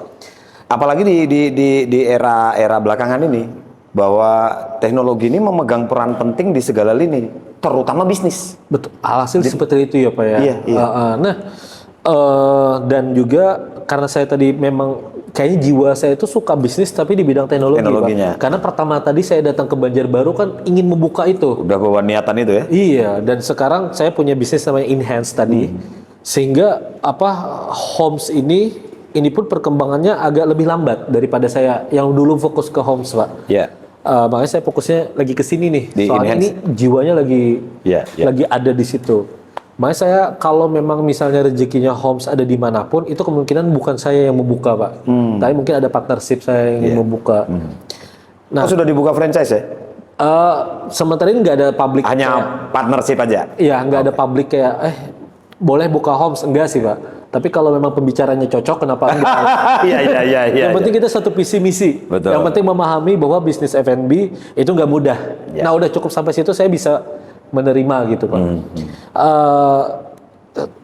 Speaker 2: Apalagi di era belakangan ini, bahwa teknologi ini memegang peran penting di segala lini, terutama bisnis.
Speaker 3: Betul, alhasil seperti itu ya, Pak ya.
Speaker 2: Iya, iya.
Speaker 3: Nah, dan juga karena saya tadi memang kayaknya jiwa saya itu suka bisnis tapi di bidang teknologi,
Speaker 2: Teknologinya.
Speaker 3: Pak. Karena pertama tadi saya datang ke Banjarbaru kan ingin membuka itu.
Speaker 2: Udah bawa niatan itu ya?
Speaker 3: Iya, dan sekarang saya punya bisnis namanya Enhance tadi. Sehingga Homes ini pun perkembangannya agak lebih lambat daripada saya yang dulu fokus ke Homes, Pak.
Speaker 2: Iya.
Speaker 3: Makanya saya fokusnya lagi ke sini nih.
Speaker 2: Di
Speaker 3: Soalnya
Speaker 2: Enhance.
Speaker 3: ini jiwanya lagi
Speaker 2: Iya, iya.
Speaker 3: lagi ada di situ. Makanya saya kalau memang misalnya rezekinya Homes ada dimanapun, itu kemungkinan bukan saya yang membuka, Pak. Tapi mungkin ada partnership saya yang ingin membuka. Nah,
Speaker 2: Oh, sudah dibuka franchise ya?
Speaker 3: sementara ini nggak ada public.
Speaker 2: Hanya partnership aja?
Speaker 3: Iya, nggak ada public kayak, boleh buka Homes, enggak sih, Pak. Tapi kalau memang pembicaranya cocok, kenapa enggak?
Speaker 2: Iya.
Speaker 3: Yang penting kita satu visi misi.
Speaker 2: Betul.
Speaker 3: Yang penting memahami bahwa bisnis F&B itu nggak mudah.
Speaker 2: Ya.
Speaker 3: Nah, udah cukup sampai situ saya bisa menerima gitu, Pak.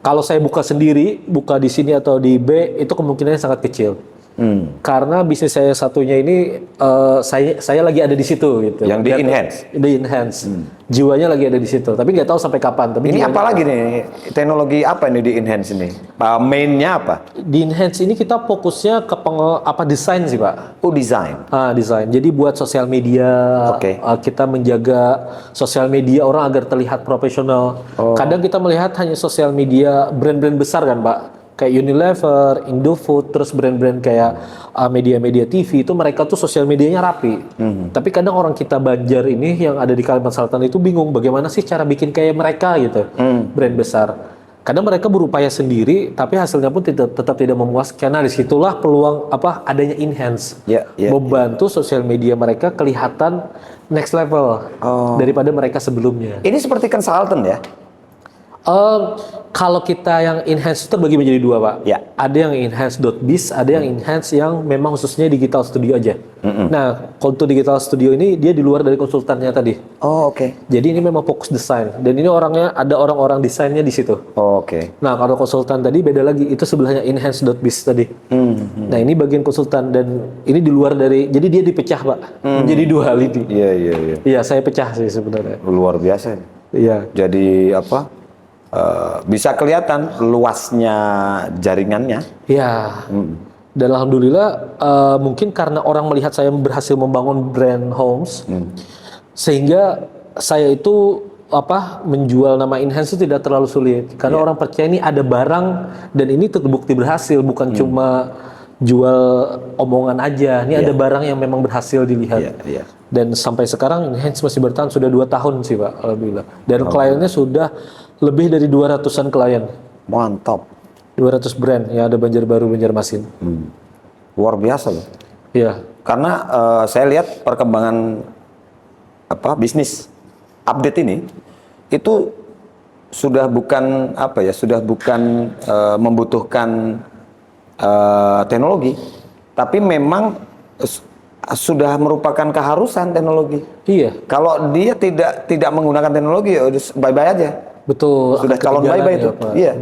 Speaker 3: Kalau saya buka sendiri, buka di sini atau di B, itu kemungkinannya sangat kecil. Karena bisnis saya satunya ini saya lagi ada di situ gitu.
Speaker 2: Yang di
Speaker 3: Dan-
Speaker 2: Enhance?
Speaker 3: Di Enhance. Jiwanya lagi ada di situ. Tapi nggak tahu sampai kapan. Tapi
Speaker 2: Ini
Speaker 3: jiwanya-
Speaker 2: apa lagi nih? Teknologi apa ini di Enhance ini? Mainnya apa?
Speaker 3: Di Enhance ini kita fokusnya ke desain sih, Pak.
Speaker 2: Oh, desain.
Speaker 3: Desain. Jadi buat sosial media,
Speaker 2: Oke.
Speaker 3: kita menjaga sosial media orang agar terlihat profesional. Kadang kita melihat hanya sosial media brand-brand besar kan, Pak. Kayak Unilever, Indofood, terus brand-brand kayak media-media TV itu mereka tuh sosial medianya rapi. Tapi kadang orang kita Banjar ini yang ada di Kalimantan Selatan itu bingung bagaimana sih cara bikin kayak mereka gitu, brand besar. Kadang mereka berupaya sendiri, tapi hasilnya pun tetap tidak memuaskan. Nah, disitulah peluang adanya enhance, membantu sosial media mereka kelihatan next level daripada mereka sebelumnya.
Speaker 2: Ini seperti consultant ya?
Speaker 3: Kalau kita yang enhance itu terbagi menjadi dua, Pak.
Speaker 2: Ya.
Speaker 3: Ada yang enhance.biz, ada yang enhance yang memang khususnya digital studio aja. Nah, kalau untuk digital studio ini dia di luar dari konsultannya tadi.
Speaker 2: Oh, oke.
Speaker 3: Jadi ini memang fokus desain dan ini ada orang-orang desainnya di situ.
Speaker 2: Oh, oke.
Speaker 3: Nah, kalau konsultan tadi beda lagi, itu sebelahnya enhance.biz tadi. Nah, ini bagian konsultan dan ini di luar dari, jadi dia dipecah, Pak. Menjadi dua hal ini.
Speaker 2: Iya.
Speaker 3: Iya, saya pecah sih sebenarnya.
Speaker 2: Luar biasa.
Speaker 3: Iya.
Speaker 2: Jadi bisa kelihatan luasnya jaringannya.
Speaker 3: Iya. Dan alhamdulillah mungkin karena orang melihat saya berhasil membangun brand Homes, sehingga saya itu menjual nama Enhance itu tidak terlalu sulit karena orang percaya ini ada barang dan ini terbukti berhasil, bukan cuma jual omongan aja. Ini ada barang yang memang berhasil dilihat. Dan sampai sekarang Enhance masih bertahan sudah 2 tahun sih, Pak, alhamdulillah. Dan kliennya sudah lebih dari 200-an klien.
Speaker 2: Mantap.
Speaker 3: 200 brand yang ada Banjarbaru, Banjarmasin.
Speaker 2: Luar biasa loh.
Speaker 3: Iya.
Speaker 2: Karena saya lihat perkembangan bisnis update ini itu sudah bukan membutuhkan teknologi, tapi memang sudah merupakan keharusan teknologi.
Speaker 3: Iya.
Speaker 2: Kalau dia tidak menggunakan teknologi, ya bye-bye aja.
Speaker 3: Betul.
Speaker 2: Sudah calon bye-bye itu.
Speaker 3: Pak.
Speaker 2: Iya.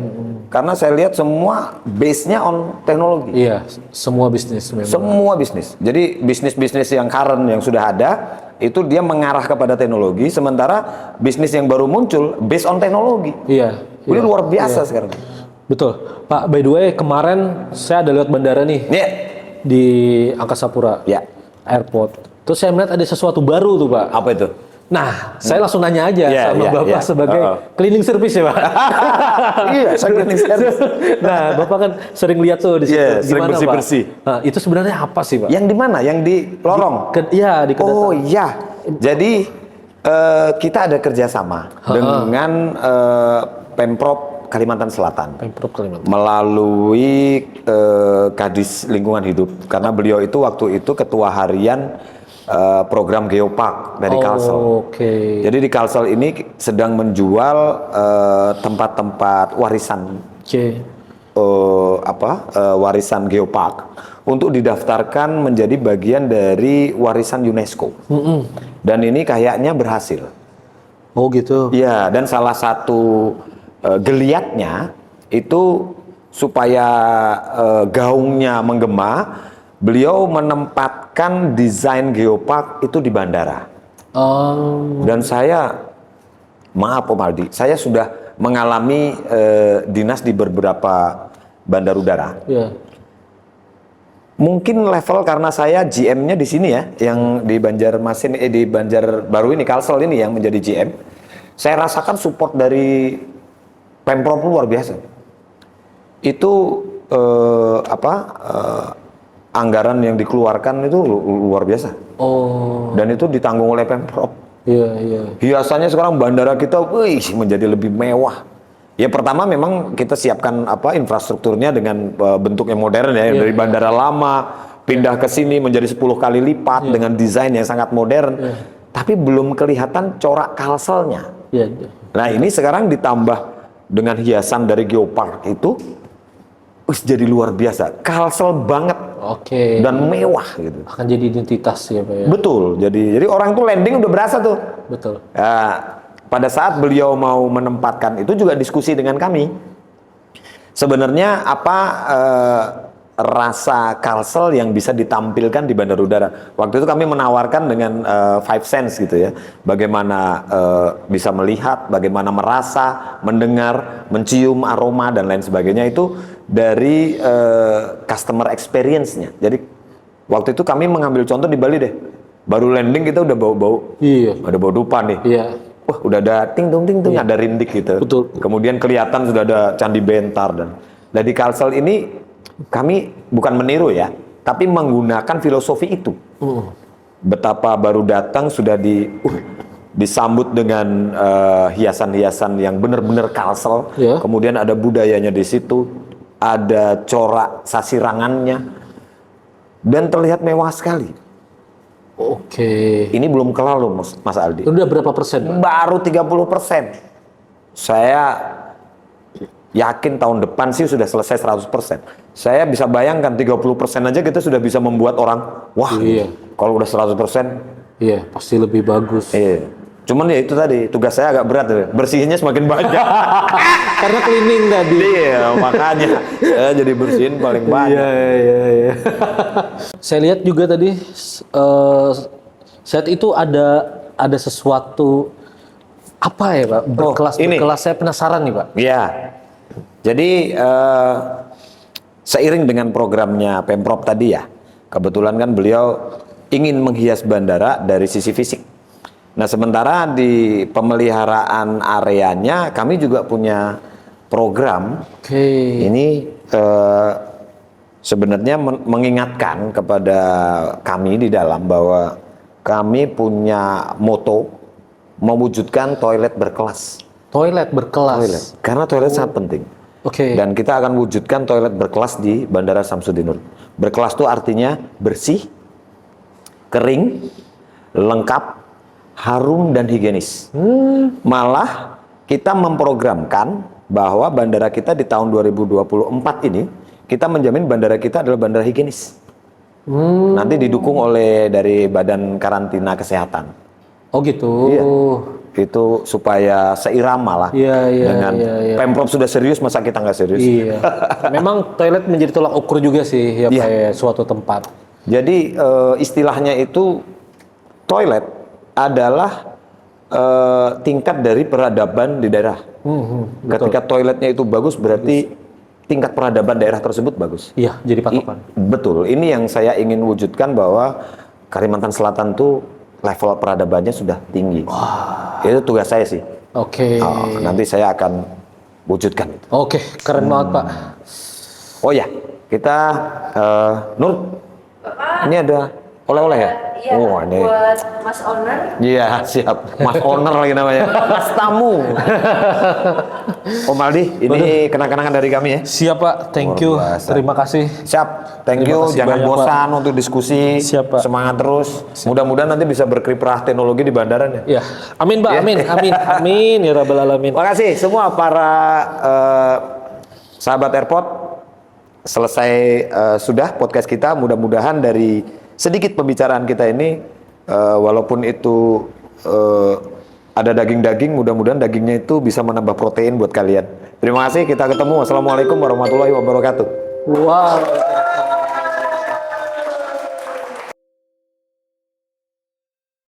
Speaker 2: Karena saya lihat semua base-nya on teknologi.
Speaker 3: Iya, semua bisnis memang.
Speaker 2: Semua bisnis. Jadi bisnis-bisnis yang current yang sudah ada itu dia mengarah kepada teknologi, sementara bisnis yang baru muncul based on teknologi.
Speaker 3: Iya.
Speaker 2: Ini luar biasa sekarang.
Speaker 3: Betul. Pak, by the way, kemarin saya ada lewat bandara nih.
Speaker 2: Iya.
Speaker 3: Di Angkasa Pura.
Speaker 2: Ya.
Speaker 3: Airport. Terus saya melihat ada sesuatu baru tuh, Pak.
Speaker 2: Apa itu?
Speaker 3: Nah, saya langsung nanya aja sama Bapak sebagai cleaning service ya, Pak.
Speaker 2: Iya, saya cleaning service.
Speaker 3: Nah, Bapak kan sering lihat tuh di situ.
Speaker 2: Iya, sering bersih-bersih.
Speaker 3: Nah, itu sebenarnya apa sih, Pak?
Speaker 2: Yang di mana? Yang di lorong?
Speaker 3: Iya, di kedatangan.
Speaker 2: Oh iya. Jadi kita ada kerjasama dengan Pemprov Kalimantan Selatan.
Speaker 3: Pemprov Kalimantan.
Speaker 2: Melalui Kadis Lingkungan Hidup. Karena beliau itu waktu itu ketua harian program Geopark dari Kalsel.
Speaker 3: Oke.
Speaker 2: Jadi di Kalsel ini sedang menjual tempat-tempat warisan warisan Geopark untuk didaftarkan menjadi bagian dari warisan UNESCO. Dan ini kayaknya berhasil.
Speaker 3: Oh gitu.
Speaker 2: Iya, dan salah satu geliatnya itu supaya gaungnya menggema, beliau menempatkan desain Geopark itu di bandara. Dan saya, maaf Om Aldi, saya sudah mengalami dinas di beberapa bandar udara.
Speaker 3: Iya.
Speaker 2: Mungkin level karena saya GM-nya di sini ya, yang di Banjarmasin, di Banjarbaru ini, Kalsel ini yang menjadi GM. Saya rasakan support dari Pemprov luar biasa. Itu anggaran yang dikeluarkan itu luar biasa. Oh. Dan itu ditanggung oleh Pemprov.
Speaker 3: Iya.
Speaker 2: Hiasannya sekarang bandara kita, menjadi lebih mewah. Ya pertama memang kita siapkan infrastrukturnya dengan bentuk yang modern ya, dari bandara lama pindah ke sini menjadi 10 kali lipat dengan desain yang sangat modern. Tapi belum kelihatan corak Kalselnya. Nah ini sekarang ditambah dengan hiasan dari Geopark itu, jadi luar biasa, Kalsel banget.
Speaker 3: Oke.
Speaker 2: Dan mewah gitu.
Speaker 3: Akan jadi identitas ya, Pak ya.
Speaker 2: Betul. Jadi orang tuh landing udah berasa tuh.
Speaker 3: Betul.
Speaker 2: Pada saat beliau mau menempatkan itu juga diskusi dengan kami. Sebenarnya apa rasa Kalsel yang bisa ditampilkan di bandar udara? Waktu itu kami menawarkan dengan five sense gitu ya. Bagaimana bisa melihat, bagaimana merasa, mendengar, mencium aroma dan lain sebagainya itu dari customer experience-nya. Jadi waktu itu kami mengambil contoh di Bali deh. Baru landing kita udah bau-bau.
Speaker 3: Iya.
Speaker 2: Ada bau dupa nih.
Speaker 3: Iya.
Speaker 2: Wah, udah ada ting tung ada rindik gitu.
Speaker 3: Betul.
Speaker 2: Kemudian kelihatan sudah ada candi bentar dan Nah di Kalsel ini kami bukan meniru ya, tapi menggunakan filosofi itu. Betapa baru datang sudah disambut dengan hiasan-hiasan yang benar-benar Kalsel.
Speaker 3: Ya.
Speaker 2: Kemudian ada budayanya di situ, ada corak sasirangannya, dan terlihat mewah sekali.
Speaker 3: Oke.
Speaker 2: Ini belum kelar loh Mas Aldi.
Speaker 3: Udah berapa persen, Pak?
Speaker 2: Baru 30%. Saya yakin tahun depan sih sudah selesai 100%. Saya bisa bayangkan 30% aja kita sudah bisa membuat orang, wah,
Speaker 3: Iya.
Speaker 2: kalau udah 100%,
Speaker 3: Iya, pasti lebih bagus.
Speaker 2: iya. Cuman ya itu tadi, tugas saya agak berat, bersihinnya semakin banyak.
Speaker 3: Karena cleaning tadi.
Speaker 2: Iya, makanya saya jadi bersihin paling banyak.
Speaker 3: Iya. Saya lihat juga tadi saat itu ada sesuatu apa ya, Pak?
Speaker 2: ini.
Speaker 3: Berkelas. Saya penasaran nih, Pak.
Speaker 2: Iya. Jadi seiring dengan programnya Pemprov tadi ya, kebetulan kan beliau ingin menghias bandara dari sisi fisik. Nah, sementara di pemeliharaan areanya kami juga punya program.
Speaker 3: Oke.
Speaker 2: Ini sebenarnya mengingatkan kepada kami di dalam bahwa kami punya moto mewujudkan toilet berkelas.
Speaker 3: Toilet berkelas.
Speaker 2: Toilet. Karena toilet sangat penting.
Speaker 3: Oke.
Speaker 2: Dan kita akan wujudkan toilet berkelas di Bandara Samsudinur. Berkelas itu artinya bersih, kering, lengkap, harum, dan higienis. Malah kita memprogramkan bahwa bandara kita di tahun 2024 ini, kita menjamin bandara kita adalah bandara higienis. Nanti didukung oleh dari Badan Karantina Kesehatan.
Speaker 3: Oh gitu.
Speaker 2: Iya. Itu supaya seirama lah
Speaker 3: Iya,
Speaker 2: dengan
Speaker 3: iya.
Speaker 2: Pemprov sudah serius, masa kita nggak serius?
Speaker 3: Iya. Memang toilet menjadi tolak ukur juga sih ya,
Speaker 2: Iya.
Speaker 3: Pak, ya, suatu tempat.
Speaker 2: Jadi istilahnya itu toilet adalah tingkat dari peradaban di daerah. Ketika toiletnya itu bagus, berarti tingkat peradaban daerah tersebut bagus.
Speaker 3: Iya, jadi patokan.
Speaker 2: Betul. Ini yang saya ingin wujudkan bahwa Kalimantan Selatan tuh level peradabannya sudah tinggi. Itu tugas saya sih.
Speaker 3: Oke.
Speaker 2: Nanti saya akan wujudkan itu.
Speaker 3: Oke, keren banget, Pak.
Speaker 2: Oh ya, kita Nur, ini ada oleh-oleh ya?
Speaker 1: Iya,
Speaker 2: Oh ini.
Speaker 1: buat Mas Owner.
Speaker 2: Iya siap, Mas Owner lagi namanya, Mas Tamu. Om Aldi, ini kenang-kenangan dari kami ya.
Speaker 3: Siap, Pak. Thank
Speaker 2: Luar
Speaker 3: you.
Speaker 2: biasa.
Speaker 3: Terima kasih.
Speaker 2: Siap, thank
Speaker 3: Terima
Speaker 2: you.
Speaker 3: kasih
Speaker 2: Jangan
Speaker 3: banyak,
Speaker 2: bosan untuk diskusi.
Speaker 3: Siap, Pak.
Speaker 2: Semangat terus. Mudah-mudahan nanti bisa berkiprah teknologi di bandara nih.
Speaker 3: Ya, amin, Pak. Amin, amin ya rabbal alamin.
Speaker 2: Terima kasih semua para sahabat airport. Selesai sudah podcast kita. Mudah-mudahan dari sedikit pembicaraan kita ini, walaupun itu ada daging-daging, mudah-mudahan dagingnya itu bisa menambah protein buat kalian. Terima kasih, kita ketemu. Wassalamualaikum warahmatullahi wabarakatuh.
Speaker 3: Wow.